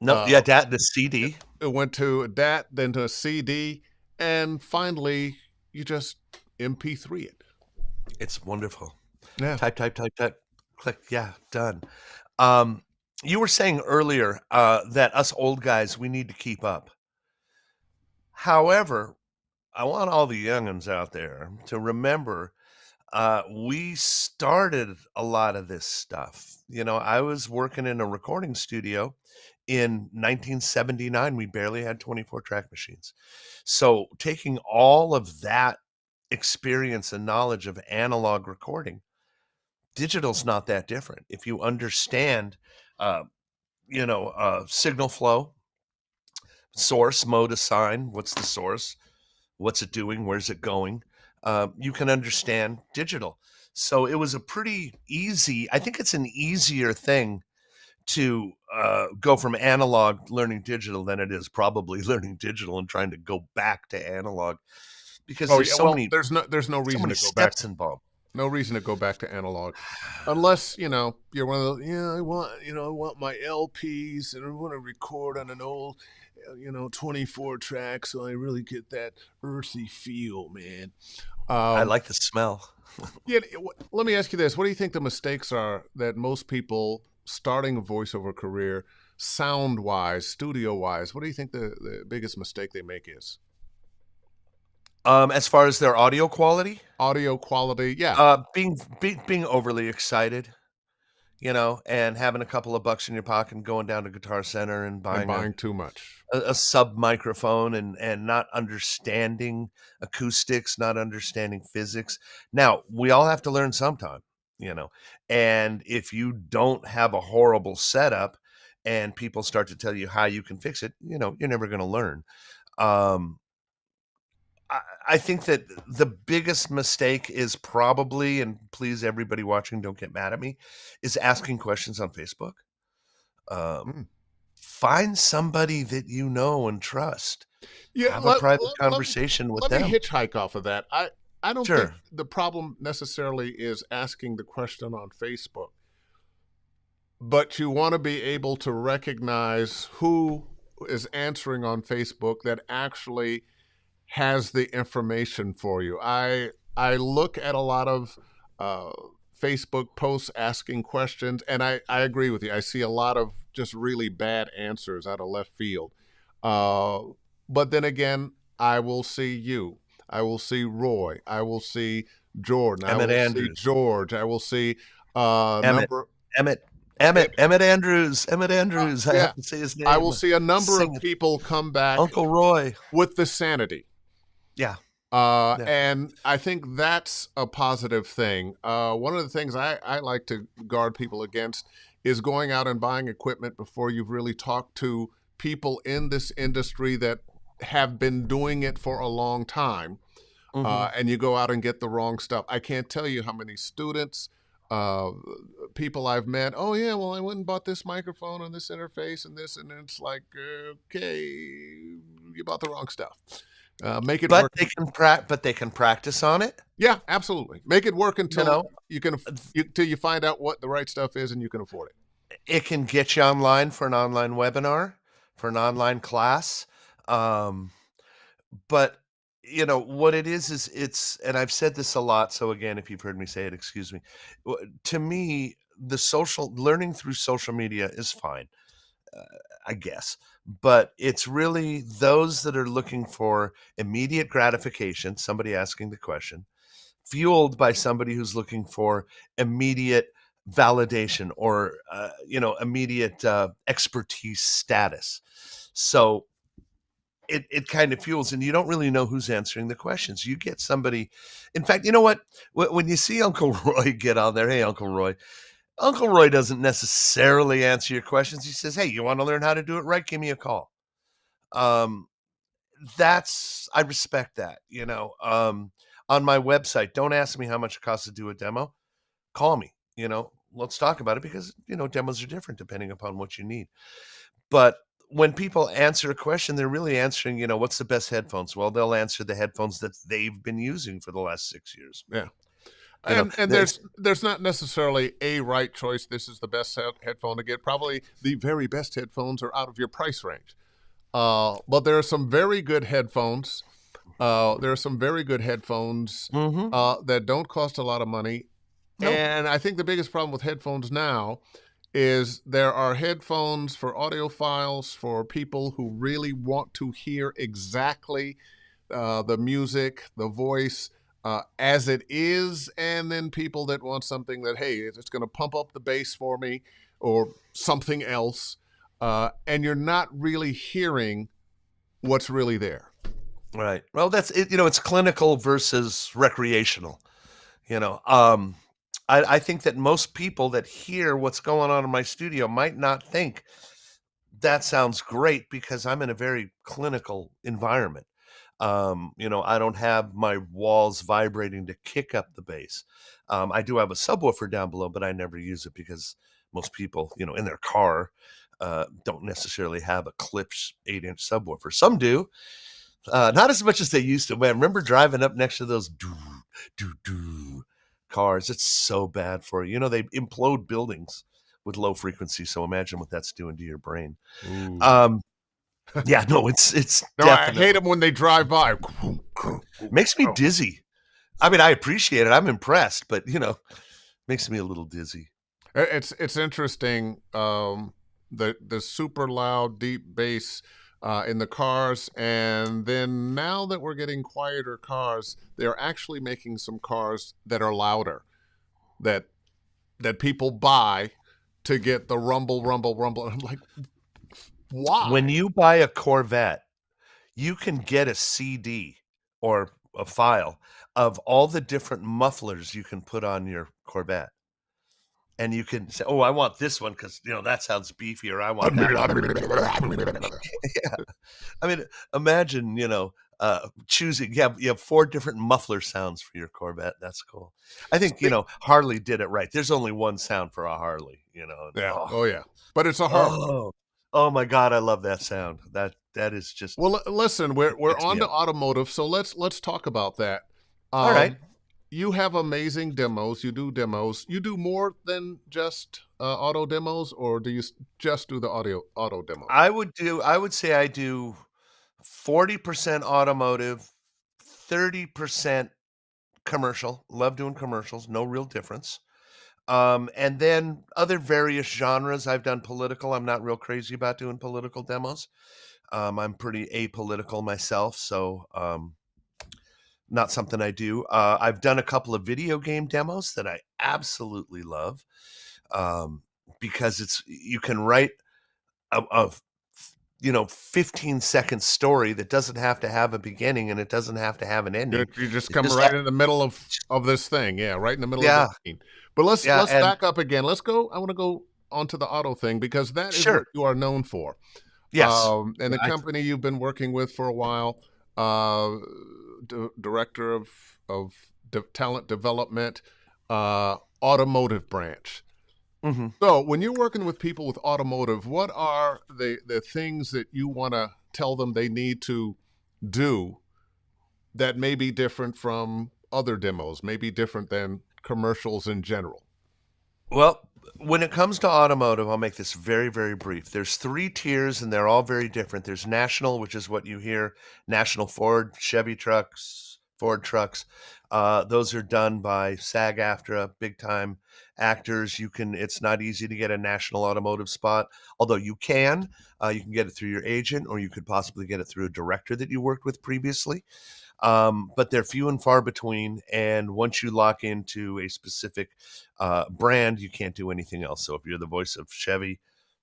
no, Uh, yeah, that the CD. it went to a DAT, then to a CD, and finally you just MP3 it. It's wonderful. Yeah. Type, type, type, type, click. Yeah, done. Um, you were saying earlier that us old guys, we need to keep up. However, I want all the youngins out there to remember we started a lot of this stuff. I was working in a recording studio in 1979. We barely had 24 track machines. So taking all of that experience and knowledge of analog recording, digital's not that different. If you understand, uh, signal flow, source, mode assign, what's the source, what's it doing, where's it going, you can understand digital. So it was a pretty easy, I think it's an easier thing to go from analog learning digital than it is probably learning digital and trying to go back to analog because Oh there's yeah. so Well, many there's no so reason many to go back. steps involved. No reason to go back to analog, unless you're one of those. Yeah, I want my LPs and I want to record on an old, 24 track, so I really get that earthy feel, man. I Um, like the smell. yeah. Let me ask you this: what do you think the mistakes are that most people starting a voiceover career, sound wise, studio wise? What do you think the biggest mistake they make is? As far as their audio quality, Audio quality, yeah, being overly excited, and having a couple of bucks in your pocket and going down to Guitar Center and and buying a buying too much. a sub microphone and not understanding acoustics, not understanding physics. Now, we all have to learn sometime, you know. And if you don't have a horrible setup and people start to tell you how you can fix it, you're never going to learn. Um, I, I think that the biggest mistake is probably, and please, everybody watching, don't get mad at me, is asking questions on Facebook. Um, Mm. Find somebody that you know and trust. Yeah, Have a private conversation with let me them. hitchhike off of that. I don't think Sure. the problem necessarily is asking the question on Facebook, but you want to be able to recognize who is answering on Facebook that actually has the information for you. I look at a lot of uh, Facebook posts asking questions, and I agree with you. I see a lot of just really bad answers out of left field. Uh, but then again, I will see you. I will see Roy. I will see Jordan. I Emmett will see Andrews. George. I will see Emmett. number. Emmett. It, Emmett Andrews. Emmett Andrews. I yeah, have to say his I will name. see a number Sing of it. people come back Uncle Roy. with the sanity. Yeah. Yeah. And I think that's a positive thing. One of the things I like to guard people against is going out and buying equipment before you've really talked to people in this industry that have been doing it for a long time, Mhm. and you go out and get the wrong stuff. I can't tell you how many students, uh, people I've met. Oh yeah, well I went and bought this microphone and this interface and this, and it's like, okay, you bought the wrong stuff. Make it But work. they can practice on it, Yeah, absolutely. Make it work you until know? you can, till you find out what the right stuff is and you can afford it. It can get you online for an online webinar, for an online class, um, but, what it is it's and I've said this a lot, so again, if you've heard me say it, excuse me. To me, the social learning through social media is fine, uh, I guess, but it's really those that are looking for immediate gratification, somebody asking the question, fueled by somebody who's looking for immediate validation or immediate expertise status. So it kind of fuels, and you don't really know who's answering the questions. You get somebody, in fact, you know what? When you see Uncle Roy get on there, hey, Uncle Roy doesn't necessarily answer your questions. He says, hey, you want to learn how to do it right? Give me a call. Um, I respect that, on my website, don't ask me how much it costs to do a demo. Call me, let's talk about it because, demos are different depending upon what you need. But when people answer a question, they're really answering, what's the best headphones? Well, they'll answer the headphones that they've been using for the last 6 years. Yeah. You know, And it's there's not necessarily a right choice. This is the best headphone to get. Probably the very best headphones are out of your price range. But there are some very good headphones. There are some very good headphones Mhm. that don't cost a lot of money. No. And I think the biggest problem with headphones now is there are headphones for audiophiles, for people who really want to hear exactly the music, the voice as it is, and then people that want something that, hey, it's going to pump up the bass for me or something else. And you're not really hearing what's really there. Right. Well, that's it, it's clinical versus recreational, you know. I think that most people that hear what's going on in my studio might not think that sounds great because I'm in a very clinical environment. I don't have my walls vibrating to kick up the bass. I do have a subwoofer down below, but I never use it because most people, in their car, don't necessarily have a Klipsch 8-inch subwoofer. Some do, not as much as they used to. Man, I remember driving up next to those doo doo doo cars. It's so bad for you. They implode buildings with low frequency. So imagine what that's doing to your brain. Ooh. Um, yeah, no, it's No, I hate definitely them when they drive by. makes me dizzy. I mean, I appreciate it. I'm impressed, but makes me a little dizzy. It's interesting. The super loud, deep bass in the cars, and then now that we're getting quieter cars, they're actually making some cars that are louder that people buy to get the rumble, rumble, rumble. And I'm like, When why? you buy a Corvette, you can get a CD or a file of all the different mufflers you can put on your Corvette. And you can say, "Oh, I want this one because that sounds beefy," or "I want that one." Yeah, I mean, imagine choosing. You have 4 different muffler sounds for your Corvette. That's cool. I think Speak- Harley did it right. There's only one sound for a Harley. And, yeah. Oh yeah. But it's a Harley. oh, oh my God, I love that sound. That is just Well, listen, we're gets on me to up. automotive, so let's talk about that. All right. Um, you have amazing demos. You do demos. You do more than just auto demos, or do you just do the auto demos? I would say I do 40% automotive, 30% commercial. Love doing commercials, no real difference. And then other various genres. I've done political. I'm not real crazy about doing political demos. I'm pretty apolitical myself, so not something I do. I've done a couple of video game demos that I absolutely love, um, because you can write a 15-second story that doesn't have to have a beginning and it doesn't have to have an ending. You just It come just right in the middle of this thing, yeah, right in the middle of the yeah, scene. But yeah, let's and back up again. Let's go. I want to go onto the auto thing because that is what sure. you are known for. Yes. And Yeah, the company you've been working with for a while, uh, director of talent development, automotive branch. mhm. So, when you're working with people with automotive, what are the things that you want to tell them they need to do that may be different from other demos, may be different than commercials in general? Well, when it comes to automotive, I'll make this very, very brief. There's 3 tiers, and they're all very different. There's national, which is what you hear, national Ford, Chevy trucks, Ford trucks. Those are done by SAG-AFTRA, big-time actors. It's not easy to get a national automotive spot, although you can. You can get it through your agent, or you could possibly get it through a director that you worked with previously. But they're few and far between. And once you lock into a specific brand, you can't do anything else. So if you're the voice of Chevy,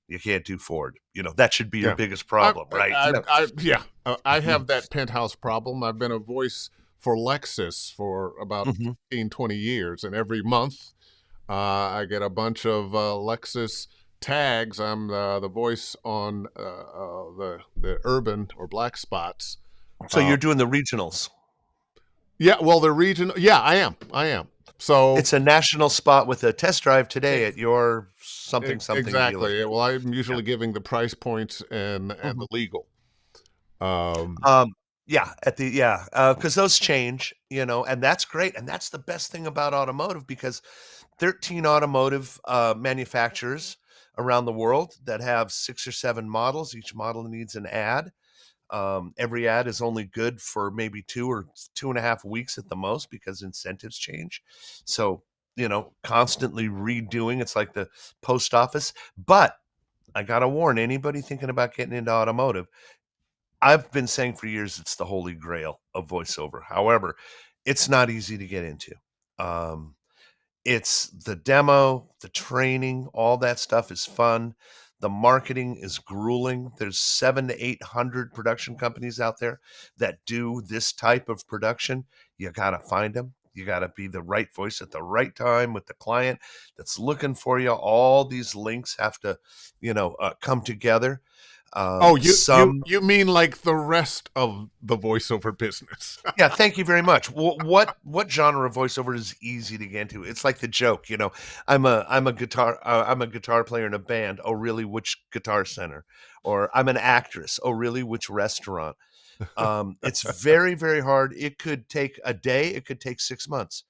you can't do Ford. That should be your Yeah. biggest problem, right? Yeah, I have that penthouse problem. I've been a voice for Lexus for about Mhm. 15, 20 years, and every month I get a bunch of Lexus tags. I'm the voice on the urban or black spots. So Uh, you're doing the regionals. yeah, well, the region. Yeah, I am. I am. So It's a national spot with a test drive today ex- at your something something exactly. dealership. Well, I'm Yeah. usually giving the price points and Mhm. the legal. Um, Um, because those change, and that's great, and that's the best thing about automotive because 13 automotive, manufacturers around the world that have 6 or 7 models. Each model needs an ad. Every ad is only good for maybe 2 or 2.5 weeks at the most because incentives change. So, constantly redoing. It's like the post office. But I gotta warn anybody thinking about getting into automotive, I've been saying for years it's the holy grail of voiceover. However, it's not easy to get into. Um, it's the demo, the training, all that stuff is fun. The marketing is grueling. There's 7 to 800 production companies out there that do this type of production. You got to find them. You got to be the right voice at the right time with the client that's looking for you. All these links have to, come together. oh, Some you mean like the rest of the voiceover business? Yeah, thank you very much. What genre of voiceover is easy to get into? It's like the joke, I'm a guitar player in a band. Oh, really? Which guitar center? Or I'm an actress. Oh, really? Which restaurant? It's very, very hard. It could take a day. It could take 6 months,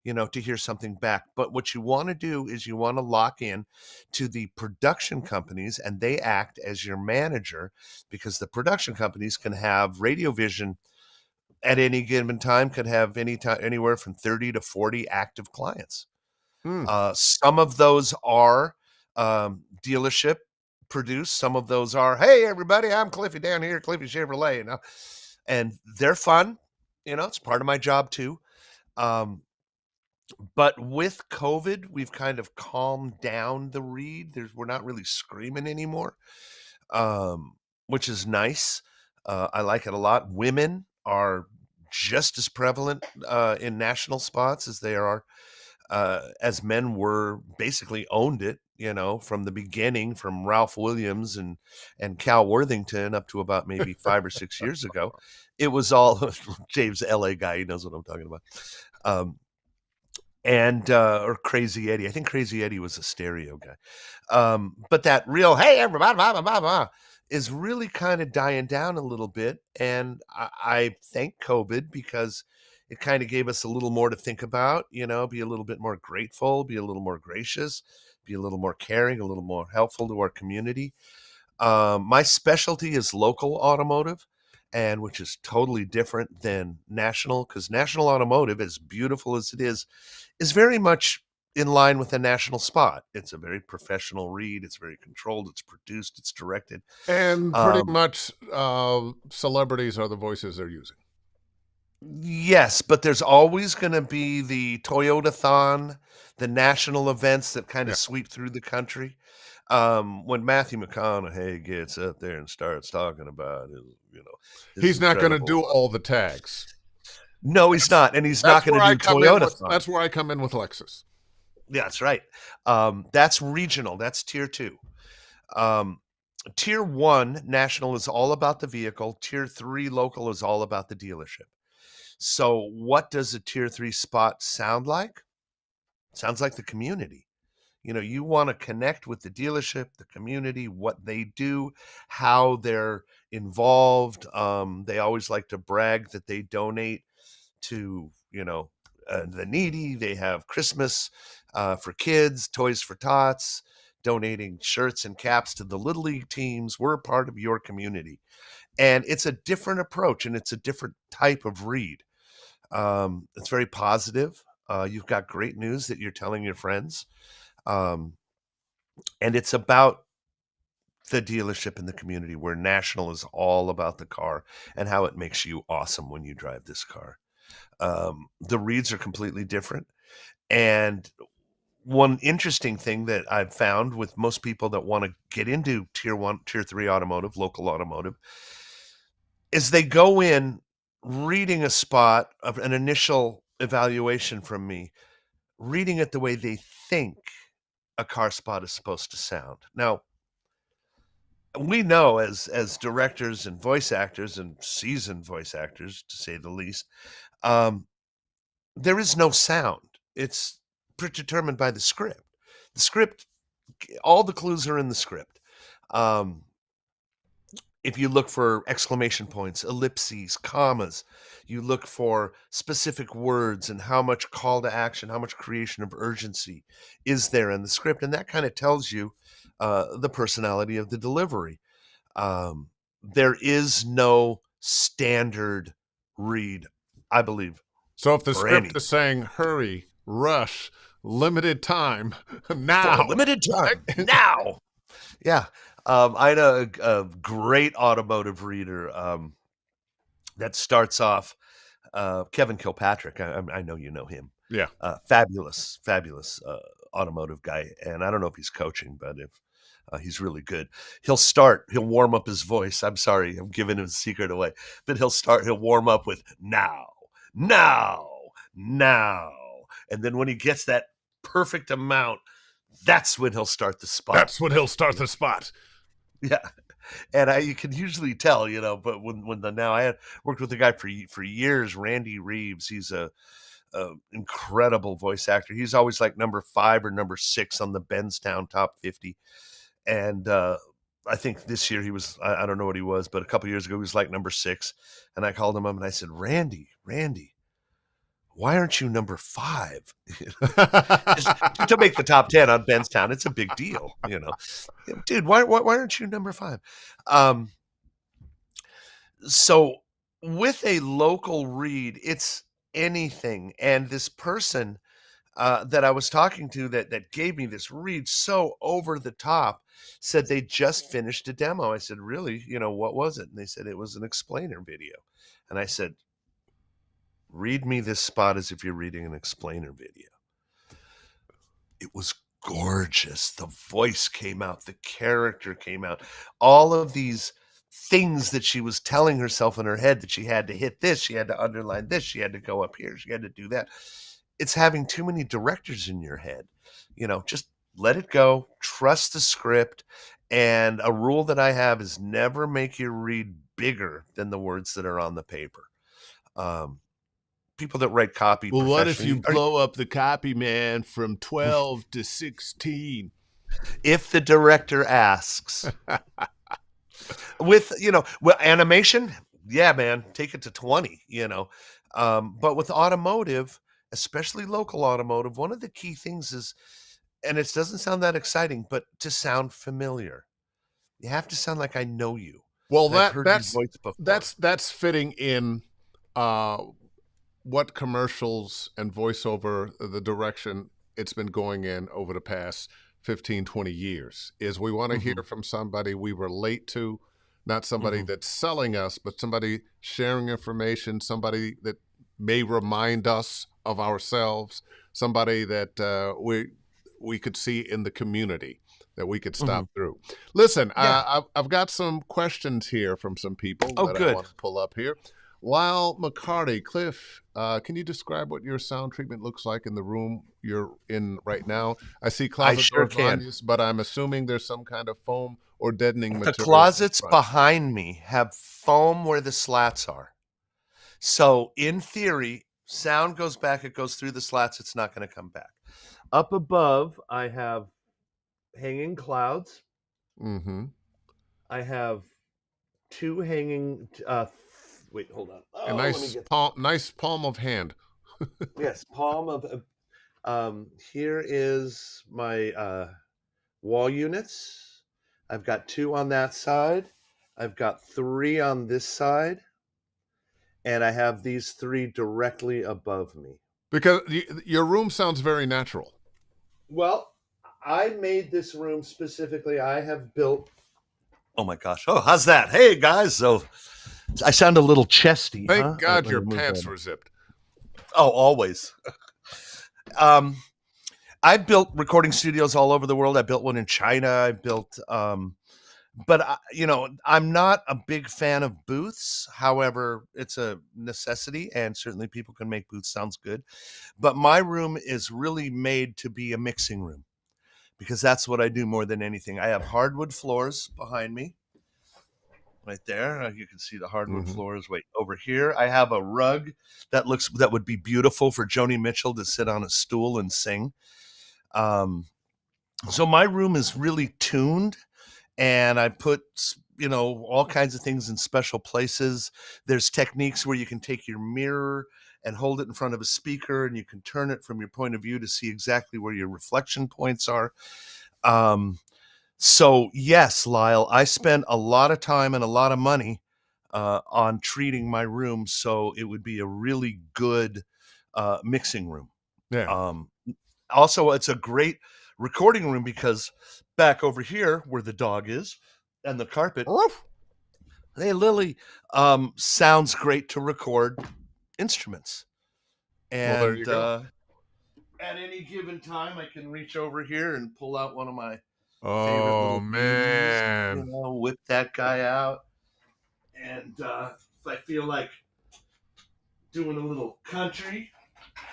to hear something back. But what you want to do is you want to lock in to the production companies, and they act as your manager because the production companies can have radio vision at any given time could have anywhere from 30 to 40 active clients. Hmm. Some of those are dealership produced. Some of those are, hey, everybody, I'm Cliffy down here, Cliffy Chevrolet, and they're fun. It's part of my job too. Um, but with COVID, we've kind of calmed down the read. We're not really screaming anymore, um, which is nice. I like it a lot. Women are just as prevalent in national spots as they are as men were basically owned it, from the beginning, from Ralph Williams and Cal Worthington up to about maybe 5 or 6 years ago. It was all James LA guy. He knows what I'm talking about. Um, and or Crazy Eddie. I think Crazy Eddie was a stereo guy. But that real, hey, everybody, blah, blah, blah, blah, is really kind of dying down a little bit. And I thank COVID because it kind of gave us a little more to think about, be a little bit more grateful, be a little more gracious, be a little more caring, a little more helpful to our community. My specialty is local automotive, and which is totally different than national, because national automotive, as beautiful as it is very much in line with a national spot. It's a very professional read. It's very controlled. It's produced. It's directed. And pretty Um, much celebrities are the voices they're using. yes, but there's always going to be the Toyota-thon, the national events that kind Yeah. of sweep through the country. When Matthew McConaughey gets up there and starts talking about his He's not going to incredible. do all the tags. No, he's not, and he's not That's going to where I do come in with Toyota-thon. that's where I come in with Lexus. Yeah, that's right. That's regional. That's tier two. Um, Tier 1 national is all about the vehicle. Tier 3 local is all about the dealership. So what does a tier 3 spot sound like? Sounds like the community. You want to connect with the dealership, the community, what they do, how they're involved. They always like to brag that they donate to, the needy. They have Christmas for kids, Toys for Tots, donating shirts and caps to the Little League teams. We're a part of your community. And it's a different approach and it's a different type of read. It's very positive. You've got great news that you're telling your friends. Um, and it's about the dealership and the community, where national is all about the car and how it makes you awesome when you drive this car. The reads are completely different. And one interesting thing that I've found with most people that want to get into tier 1, tier 3 automotive, local automotive, is they go in reading a spot of an initial evaluation from me, reading it the way they think a car spot is supposed to sound. Now, we know as directors and voice actors and seasoned voice actors, to say the least, um, there is no sound. It's predetermined by the script. The script, all the clues are in the script. Um, if you look for exclamation points, ellipses, commas, you look for specific words and how much call to action, how much creation of urgency is there in the script. And that kind of tells you the personality of the delivery. There is no standard read, I believe, So if the for script is anything. saying hurry, rush, limited time, For a now. limited time, now. Yeah. I had a great automotive reader that starts off, Kevin Kilpatrick. I know you know him. Yeah. Fabulous, fabulous automotive guy. And I don't know if he's coaching, but if he's really good. He'll warm up his voice. I'm sorry, I'm giving his secret away. But he'll warm up with now, now, now. And then when he gets that perfect amount, that's when he'll start the spot. That's when he'll start the spot. Yeah. And you can usually tell, but when the now I had worked with a guy for years, Randy Reeves. He's a incredible voice actor. He's always like number 5 or number 6 on the Benstown Top 50. And I think this year he was, I don't know what he was, but a couple years ago he was like number 6. And I called him up and I said, Randy, why aren't you number 5? Just to make the top 10 on Benstown, it's a big deal, Dude, why aren't you number 5? So with a local read, it's anything. And this person that I was talking to that gave me this read so over the top said they just finished a demo. I said, really? What was it? And they said it was an explainer video. And I said, read me this spot as if you're reading an explainer video. It was gorgeous. The voice came out, the character came out, all of these things that she was telling herself in her head, that she had to hit this, she had to underline this, she had to go up here, she had to do that. It's having too many directors in your head. Just let it go, trust the script. And a rule that I have is never make your read bigger than the words that are on the paper. People that write copy Well, what if you professionally, blow up the copy, man, from 12 to 16? if the director asks, with animation, yeah, man, take it to 20. But with automotive, especially local automotive, one of the key things is, and it doesn't sound that exciting, but to sound familiar. You have to sound like I know you, Well, and I've heard your voice before. that's fitting in uh, what commercials and voiceover, the direction it's been going in over the past 15, 20 years, is we want to hear Mhm, from somebody we relate to, not somebody mhm. that's selling us, but somebody sharing information, somebody that may remind us of ourselves, somebody that we could see in the community that we could stop Mhm. through. Listen, Yeah. I've got some questions here from some people Oh, that I good. want to pull up here. Lyle McCarty, Cliff, can you describe what your sound treatment looks like in the room you're in right now? I see I closet sure doors behind can. you, but I'm assuming there's some kind of foam or deadening The material in closets front. behind me have foam where the slats are. So in theory, sound goes back, it goes through the slats, it's not going to come back. Up above, I have hanging clouds. Mm-hmm. I have two hanging. Wait, hold on. A Oh, let me get. nice palm of hand. Yes, palm of. Here is my wall units. I've got two on that side. I've got three on this side, and I have these three directly above me. Because your room sounds very natural. Well, I made this room specifically. I have built. Oh my gosh! Oh, how's that? Hey guys, so I sound a little chesty, Thank huh? God Let your me move pants that. were zipped. Oh, always. Um, I've built recording studios all over the world. I built one in China. I built, but I'm not a big fan of booths. However, it's a necessity, and certainly people can make booths sounds good. But my room is really made to be a mixing room because that's what I do more than anything. I have hardwood floors behind me, right there. You can see the hardwood Mm-hmm. floors. Wait, over here, I have a rug that would be beautiful for Joni Mitchell to sit on a stool and sing. Um, so my room is really tuned, and I put all kinds of things in special places. There's techniques where you can take your mirror and hold it in front of a speaker, and you can turn it from your point of view to see exactly where your reflection points are. Um, so yes, Lyle, I spent a lot of time and a lot of money on treating my room so it would be a really good mixing room. Yeah. Um, Also, it's a great recording room because back over here where the dog is and the carpet, Oof. hey Lily, sounds great to record instruments. Well, there And you go. at any given time, I can reach over here and pull out one of my favorite Oh little babies, man. whip that guy out. And if I feel like doing a little country,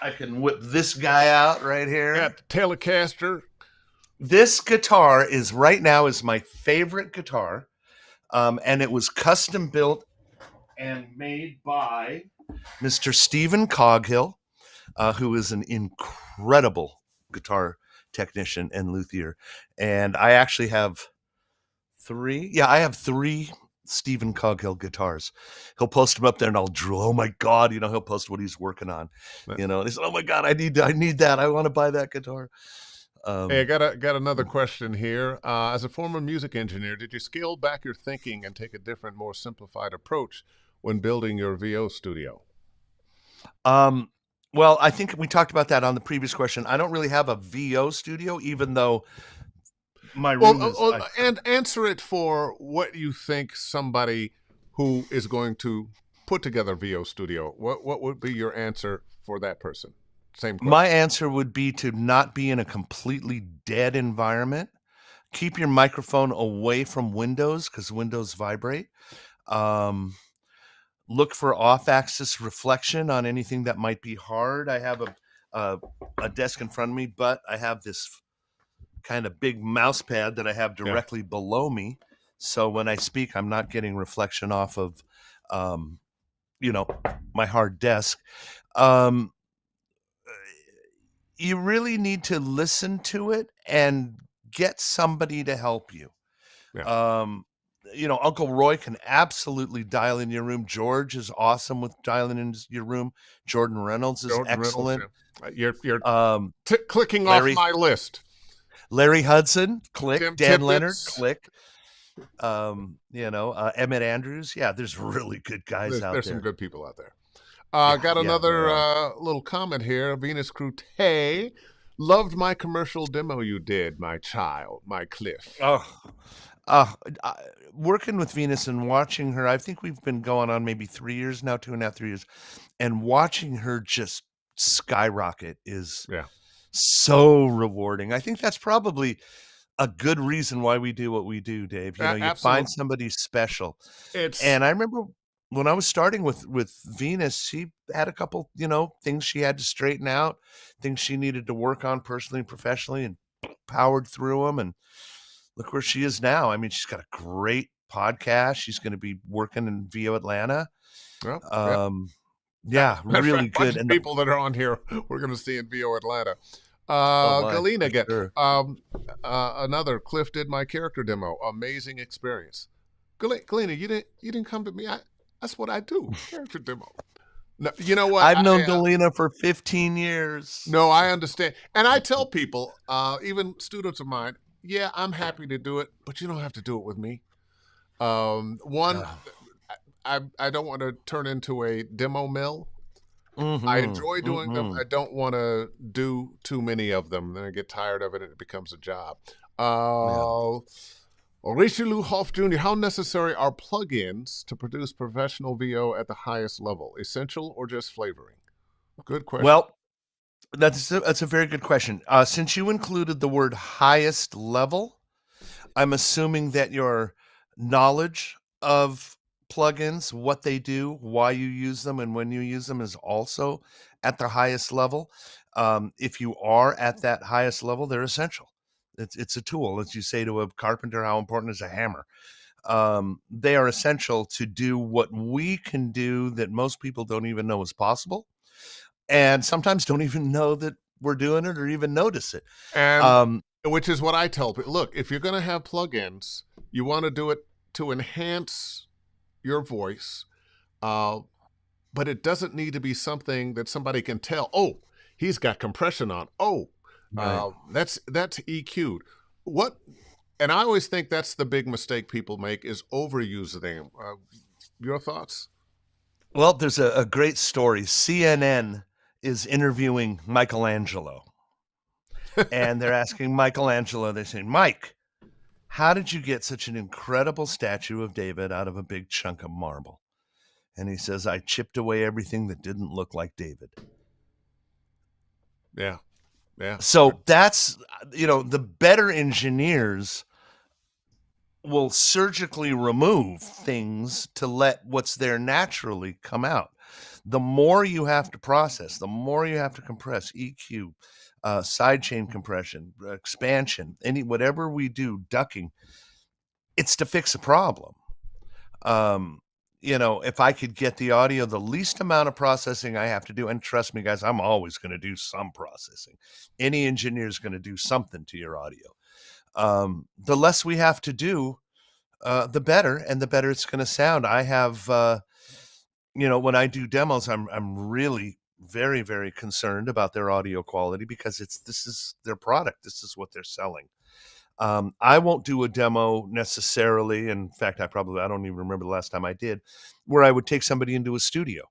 I can whip this guy out right here. Got the Telecaster. This guitar is right now is my favorite guitar, and it was custom built and made by Mr. Stephen Coghill, who is an incredible guitar technician and luthier. And I actually have three. Yeah, I have three Stephen Coghill guitars. He'll post them up there, and I'll drool. Oh my god! He'll post what he's working on. And he said, "Oh my god, I need that. I want to buy that guitar." Hey, I Um, got another question here. As a former music engineer, did you scale back your thinking and take a different, more simplified approach when building your VO studio? um, well, I think we talked about that on the previous question. I don't really have a VO studio, even though my Well, room is. and answer it for what you think somebody who is going to put together VO studio. What would be your answer for that person? Same My question. answer would be to not be in a completely dead environment. Keep your microphone away from windows because windows vibrate. Um, Look for off-axis reflection on anything that might be hard. I have a, a desk in front of me, but I have this kind of big mouse pad that I have Yeah. directly below me. So when I speak, I'm not getting reflection off of, um, you know, my hard desk. Um, you really need to listen to it and get somebody to help you. Yeah. Um, Uncle Roy can absolutely dial in your room. George is awesome with dialing in your room. Jordan Reynolds is Jordan Reynolds. excellent. Yeah. You're Um, clicking off Larry my list. Larry Hudson, click. Tim Dan Leonard, Tippett. click. Emmett Andrews. Yeah, there's really good guys out There's some there. good people out there. Yeah, Got yeah, there another are. little comment here. Venus Crute. Hey, loved my commercial demo you did, my child, my Cliff. Oh, uh, uh, working with Venus and watching her. I think we've been going on maybe 3 years now, 2.5, 3 years, and watching her just skyrocket is Yeah. so rewarding. I think that's probably a good reason why we do what we do, Dave. You find Absolutely. somebody special. It's And I remember when I was starting with Venus, she had a couple, things she had to straighten out, things she needed to work on personally and professionally, and powered through them. And look where she is now. I mean, she's got a great podcast. She's going to be working in VO Atlanta. Well, yeah. Um, As yeah, a matter of really fact, a bunch good. of And people that are on here we're going to see in VO Atlanta. oh my, Galena for again. sure. Another Cliff did my character demo. Amazing experience. Galena, you didn't come to me. That's what I do. Character demo. No, you know what? I've known Galena for 15 years. No, I understand, and I tell people, even students of mine, yeah, I'm happy to do it, but you don't have to do it with me. One, Yeah. I don't want to turn into a demo mill. I Mm-hmm. enjoy doing them. Mm-hmm. I don't want to do too many of them. Then I get tired of it and it becomes a job. Yeah. Richelieu Hoff Jr., how necessary are plugins to produce professional VO at the highest level? Essential or just flavoring? Good question. Well, that's a very good question. Since you included the word highest level, I'm assuming that your knowledge of plugins, what they do, why you use them, and when you use them is also at the highest level. If you are at that highest level, they're essential. It's a tool. As you say to a carpenter, how important is a hammer? They are essential to do what we can do that most people don't even know is possible, and sometimes don't even know that we're doing it or even notice it. And Um, which is what I tell people. Look, if you're going to have plugins, you want to do it to enhance your voice, uh, but it doesn't need to be something that somebody can tell. Oh, he's got compression on. Oh, right. that's EQ'd. What? And I always think that's the big mistake people make is overusing them. Your thoughts? Well, there's a great story. CNN is interviewing Michelangelo, and they're asking Michelangelo, they're saying, Mike, how did you get such an incredible statue of David out of a big chunk of marble? And he says, I chipped away everything that didn't look like David. Yeah, yeah. So that's, the better engineers will surgically remove things to let what's there naturally come out. The more you have to process, the more you have to compress, EQ, sidechain compression, expansion, whatever we do, ducking, it's to fix a problem. Um, if I could get the audio, the least amount of processing I have to do, and trust me, guys, I'm always going to do some processing. Any engineer is going to do something to your audio. The less we have to do, the better, and the better it's going to sound. I have, when I do demos, I'm really very, very concerned about their audio quality because this is their product. This is what they're selling. I won't do a demo necessarily. In fact, I don't even remember the last time I did, where I would take somebody into a studio.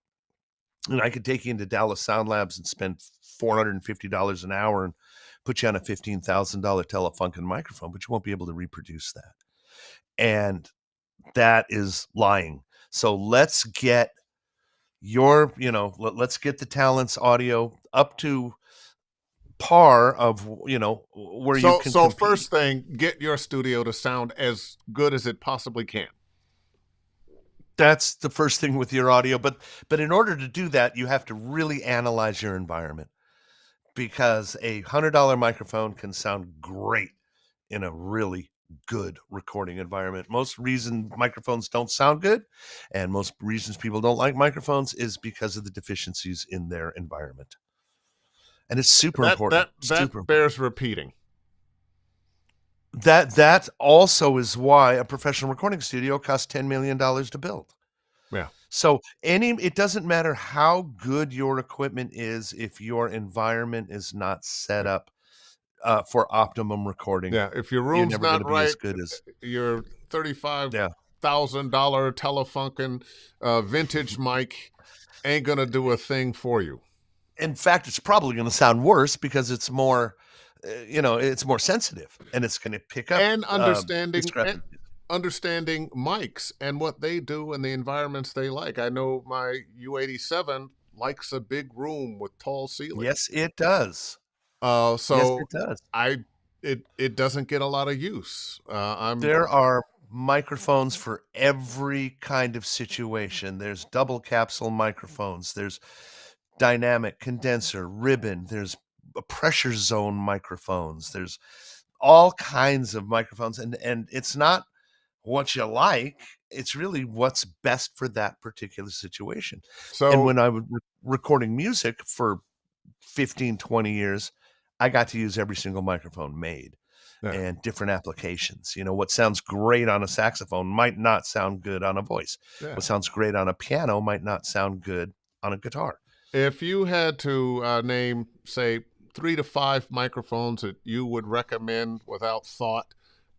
And I could take you into Dallas Sound Labs and spend $450 an hour and put you on a $15,000 Telefunken microphone, but you won't be able to reproduce that. And that is lying. So let's get let's get the Talent's audio up to par of, where you can So compete. first thing, get your studio to sound as good as it possibly can. That's the first thing with your audio, but in order to do that, you have to really analyze your environment, because a $100 microphone can sound great in a really good recording environment. Most reason microphones don't sound good, and most reasons people don't like microphones, is because of the deficiencies in their environment. And it's super That important. that that Super important. bears repeating. That also is why a professional recording studio costs $10 million to build. Yeah. So it doesn't matter how good your equipment is if your environment is not set up for optimum recording. Yeah. If your You're room's never going not to be as right, good as your $35,000 yeah. Telefunken vintage mic ain't gonna do a thing for you. In fact, it's probably going to sound worse because it's more, it's more sensitive, and it's going to pick up And discrepancies. understanding mics and what they do and the environments they like. I know my U87 likes a big room with tall ceilings. Yes, it does. Yes, So it does. I it doesn't get a lot of use. I'm There are microphones for every kind of situation. There's double capsule microphones. There's dynamic condenser, ribbon. There's pressure zone microphones. There's all kinds of microphones, and it's not what you like. It's really what's best for that particular situation. And So when I was recording music for 15, 20 years, I got to use every single microphone made yeah, and different applications. What sounds great on a saxophone might not sound good on a voice. yeah. What sounds great on a piano might not sound good on a guitar. If you had to name, say, 3 to 5 microphones that you would recommend without thought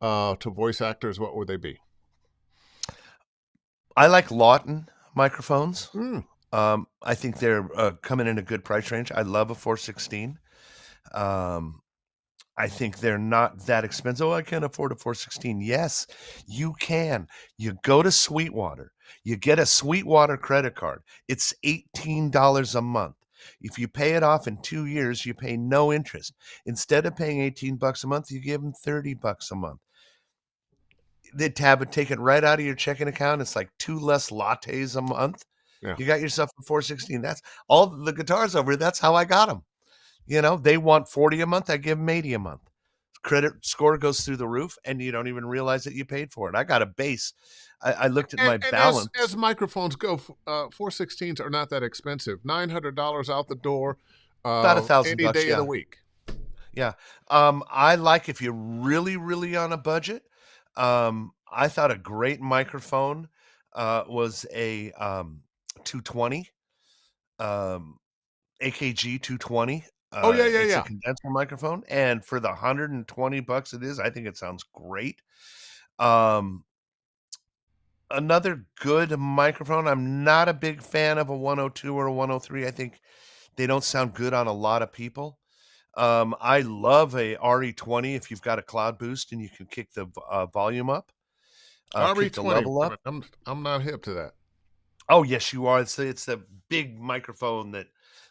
to voice actors, what would they be? I like Lawton microphones. Mm. I think they're coming in a good price range. I love a 416. Um, I think they're not that expensive. Oh, I can't afford a 416. Yes, you can. You go to Sweetwater. You get a Sweetwater credit card. It's $18 a month. If you pay it off in 2 years, you pay no interest. Instead of paying $18 a month, you give them $30 a month. They'd take it right out of your checking account. It's like 2 less lattes a month. Yeah. You got yourself a 416. That's all the guitars over. That's how I got them. They want 40 a month. I give them 80 a month. Credit score goes through the roof, and you don't even realize that you paid for it. I got a bass. I looked at my And as balance. microphones go, 416s are not that expensive. $900 out the door, About any $1,000. day of the Yeah, week. yeah. I like if you're really, really on a budget. I thought a great microphone was a 220. Um, AKG 220. Oh yeah, yeah, It's a yeah. condenser microphone, and for the $120 it is, I think it sounds great. Um, Another good microphone, I'm not a big fan of a 102 or a 103. I think they don't sound good on a lot of people. I love a RE20 if you've got a cloud boost and you can kick the volume up, kick the RE20. Wait level a up. minute, I'm not hip to that. Oh, yes, you are. It's the big microphone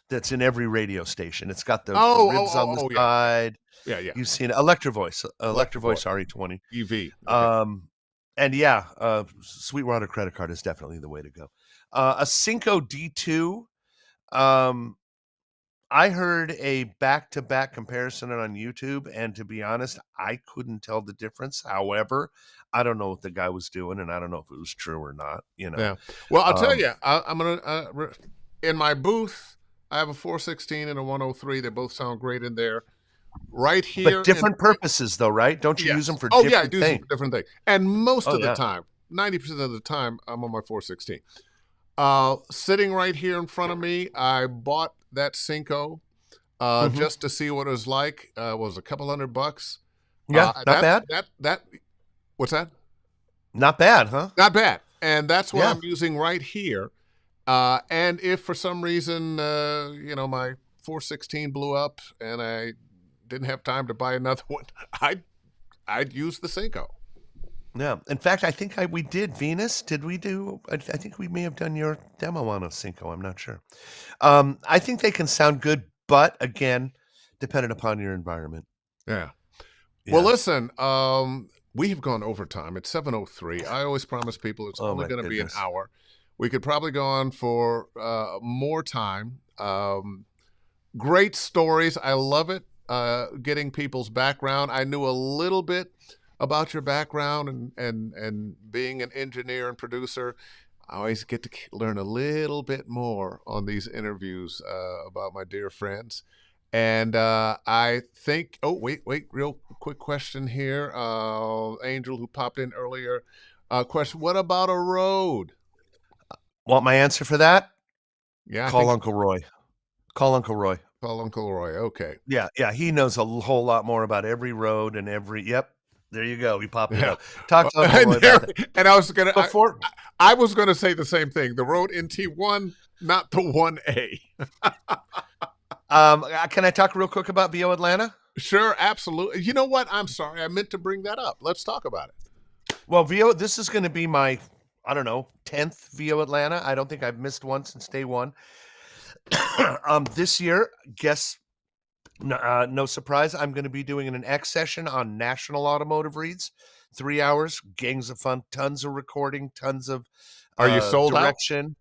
that's in every radio station. It's got the Oh, oh, ribs oh, on the oh, yeah, side. yeah, yeah. You've seen Electro Voice, Electro Electric Voice, Voice RE20. EV. Okay. Um, and yeah, Sweetwater credit card is definitely the way to go. A Cinco D2. Um, I heard a back-to-back comparison on YouTube, and to be honest, I couldn't tell the difference. However, I don't know what the guy was doing, and I don't know if it was true or not. Yeah. Well, I'll tell Um, you, I'm gonna in my booth. I have a 416 and a 103. They both sound great in there. Right but here in different purposes, though, right? Don't you use them yes. for Oh yeah, I different do some things? different things. And most Oh of the yeah. time, 90% of the time, I'm on my 416. Sitting right here in front of me, I bought that Cinco Hmm. just to see what it was like. It was a couple $100. Yeah, not That bad. what's that? Not bad, huh? Not bad. And that's what Yeah. I'm using right here. And if for some reason, my 416 blew up and I didn't have time to buy another one, I'd use the Cinco. Yeah. In fact, I think we did Venus. Did we do? I think we may have done your demo on a Cinco. I'm not sure. I think they can sound good, but again, dependent upon your environment. Yeah. Well, Yeah. listen, we have gone overtime. It's 7:03. I always promise people it's Oh only my going to be an goodness. hour. We could probably go on for more time. Great stories. I love it. Getting people's background. I knew a little bit about your background and being an engineer and producer. I always get to learn a little bit more on these interviews about my dear friends. And I think, oh, wait, real quick question here. Angel, who popped in earlier, question: what about a road? Want my answer for that? Yeah, I Call think Uncle Roy. Call Uncle Roy. call Uncle Roy. Okay. Yeah, yeah, he knows a whole lot more about every road and every. Yep, there you go. He popped it Yeah. up. Talk to Uncle Roy about that. And I was gonna, Before, I was gonna say the same thing. The road NT1, not the 1A. can I talk real quick about VO Atlanta? Sure, absolutely. You know what? I'm sorry. I meant to bring that up. Let's talk about it. Well, VO, this is going to be my, I don't know, 10th VO Atlanta. I don't think I've missed one since day one. This year, guess, no surprise, I'm going to be doing an X session on National Automotive Reads. 3 hours, gangs of fun, tons of recording, tons of Are you sold out? direction.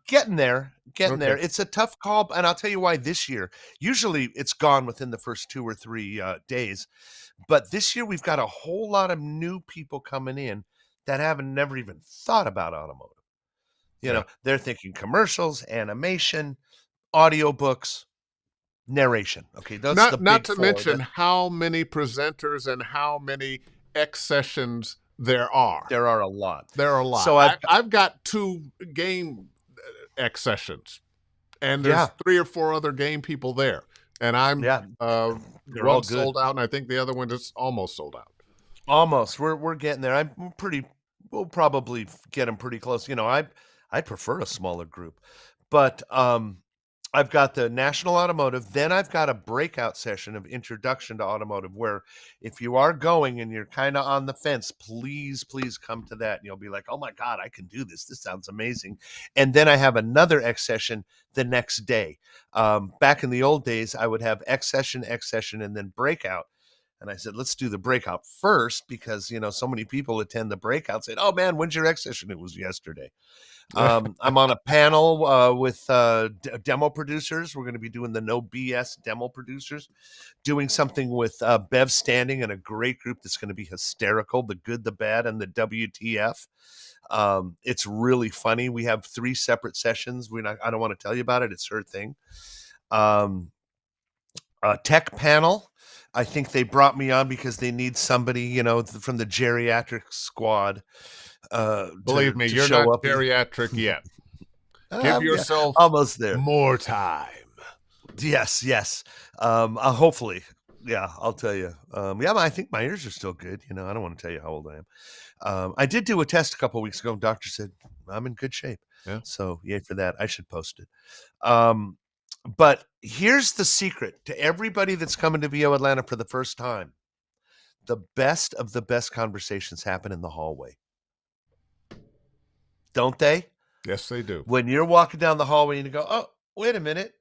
Getting there, getting Okay. there. It's a tough call, and I'll tell you why this year. Usually it's gone within the first 2 or 3 days, but this year we've got a whole lot of new people coming in that haven't never even thought about automotive. Yeah. They're thinking commercials, animation, audiobooks, narration. Okay, that's the Not big to 4. mention how many presenters and how many X sessions there are. There are a lot. There are a lot. So I've got 2 game X sessions, and there's yeah, 3 or 4 other game people there, and I'm yeah, they're all one good. sold out, and I think the other one is almost sold out. Almost. We're getting there. I'm pretty. We'll probably get them pretty close. I prefer a smaller group, but I've got the National Automotive. Then I've got a breakout session of Introduction to Automotive, where if you are going and you're kind of on the fence, please come to that, and you'll be like, oh my God, I can do this. This sounds amazing. And then I have another X session the next day. Back in the old days, I would have X session, and then breakout. And I said, let's do the breakout first because, so many people attend the breakout saying, oh man, when's your X session? It was yesterday. I'm on a panel with demo producers. We're going to be doing the No BS demo producers, doing something with Bev Standing and a great group that's going to be hysterical, The Good, the Bad, and the WTF. It's really funny. We have 3 separate sessions. I don't want to tell you about it. It's her thing. Tech panel. I think they brought me on because they need somebody, from the geriatric squad. Believe me, you're show not up. geriatric yet. Give yourself almost there. more time. Yes. Hopefully. Yeah, I'll tell you. I think my ears are still good. I don't want to tell you how old I am. I did do a test a couple of weeks ago. Doctor said I'm in good shape. Yeah. So yay for that. I should post it. But here's the secret to everybody that's coming to VO Atlanta for the first time. The best of the best conversations happen in the hallway. Don't they? Yes, they do. When you're walking down the hallway and you go, oh, wait a minute.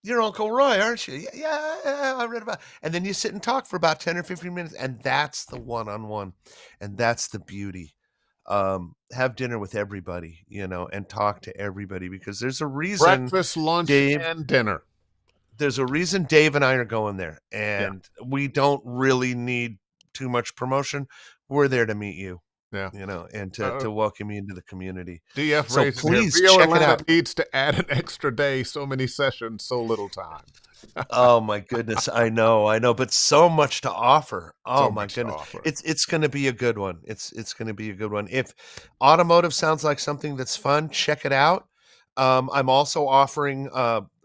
You're Uncle Roy, aren't you? Yeah, I read about it. And then you sit and talk for about 10 or 15 minutes. And that's the one-on-one. And that's the beauty. Have dinner with everybody, and talk to everybody because there's a reason. Breakfast, lunch, Dave, and dinner. There's a reason Dave and I are going there. And we don't really need too much promotion. We're there to meet you. Yeah. And to welcome you into the community. DF So raises please here. check it out. Needs to add an extra day. So many sessions, so little time. Oh my goodness, I know, but so much to offer. Oh my goodness, it's going to be a good one. It's going to be a good one. If automotive sounds like something that's fun, check it out. I'm also offering.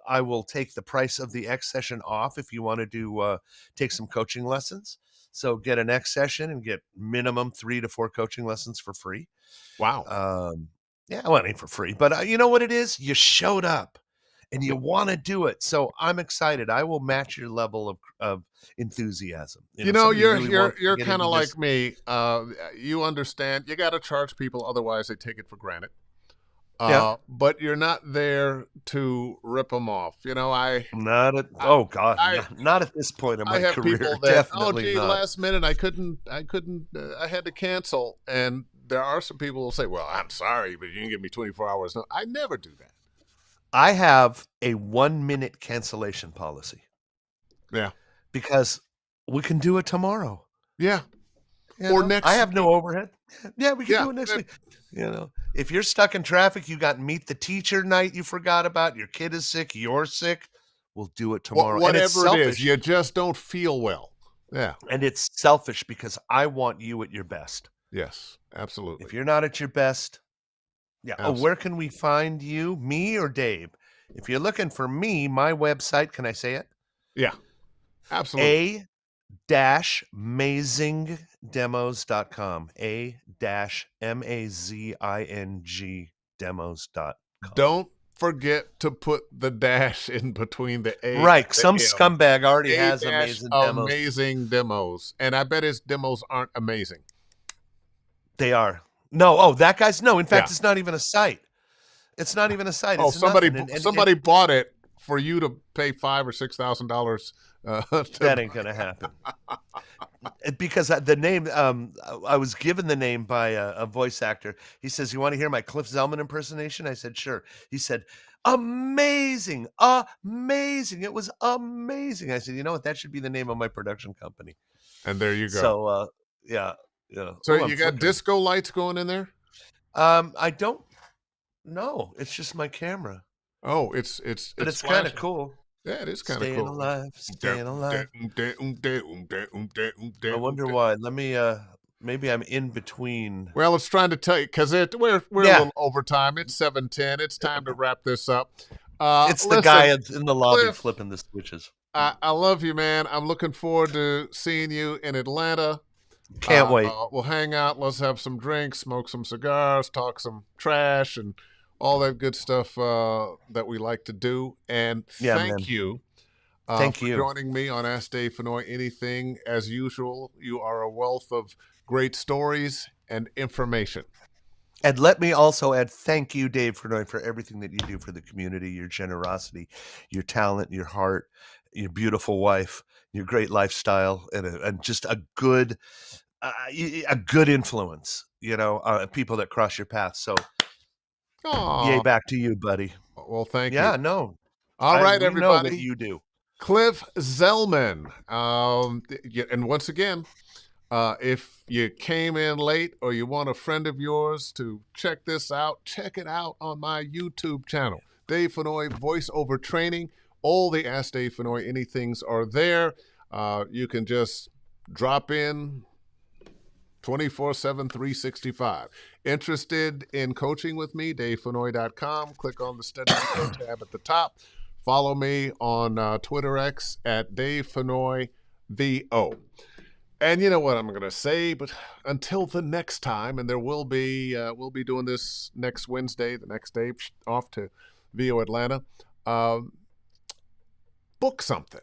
I will take the price of the X session off if you want to do take some coaching lessons. So get an X session and get minimum 3 to 4 coaching lessons for free. Wow. Well, it ain't for free, but you know what it is? You showed up. And you want to do it, so I'm excited. I will match your level of enthusiasm. You're kind of like me. You understand. You got to charge people, otherwise they take it for granted. But you're not there to rip them off. Not at this point in my have career. People that, Definitely not. Last minute I couldn't. I had to cancel, and there are some people who will say, "Well, I'm sorry, but you can give me 24 hours." No, I never do that. I have a 1-minute cancellation policy. Yeah. Because we can do it tomorrow. Yeah. Or next I have no overhead. Yeah, we can do it next week. If you're stuck in traffic, you got meet the teacher night you forgot about, your kid is sick, you're sick, we'll do it tomorrow. Whatever it is, you just don't feel well. Yeah. And it's selfish because I want you at your best. Yes, absolutely. If you're not at your best, where can we find you, me or Dave? If you're looking for me, my website, can I say it? Yeah, absolutely. A-mazingdemos.com. A-mazing demos.com. Don't forget to put the dash in between the A. Right, some scumbag already has amazing demos. And I bet his demos aren't amazing. They are. No, that guy's no. In fact, it's not even a site. It's not even a site. Somebody bought it for you to pay $5,000 or $6,000 That ain't gonna happen. Because the name, I was given the name by a voice actor. He says, "You wanna hear my Cliff Zellman impersonation?" I said, "Sure." He said, "Amazing, amazing, it was amazing." I said, "You know what? That should be the name of my production company." and there you go. So, yeah, yeah. So Oh, I'm you got flickering. disco lights going in there? I don't know. It's just my camera, Oh, it's but it's it's kinda flashing. cool. Yeah, it is kind of Staying cool. alive, staying alive. I wonder Well, why. Let me, maybe I'm in between. it's trying to tell you because we're a Yeah. little over time. It's 7:10. It's time to wrap this up. It's the guy Listen, in the lobby Cliff, flipping the switches. I love you, man. I'm looking forward to seeing you in Atlanta. Can't wait. We'll hang out. Let's have some drinks, smoke some cigars, talk some trash, and all that good stuff that we like to do. And Yeah, thank man. you Thank for you. joining me on Ask Dave Fennoy Anything. As usual, you are a wealth of great stories and information. And let me also add thank you, Dave, for everything that you do for the community, your generosity, your talent, your heart, your beautiful wife, your great lifestyle, and just a good influence, people that cross your path. So yay Oh, back to you, buddy. well, thank you. Yeah, no, All right, we know that everybody. you do. Cliff Zellman. And once again, if you came in late or you want a friend of yours to check this out, check it out on my YouTube channel. Dave Fennoy Voiceover Training. All the Ask Dave Fennoy Anythings are there. You can just drop in 24/7, 365. Interested in coaching with me? DaveFennoy.com. Click on the Study Info tab at the top. Follow me on Twitter X at Dave Fennoy VO. And you know what I'm going to say, but until the next time, and we'll be doing this next Wednesday, the next day off to VO Atlanta. Book something.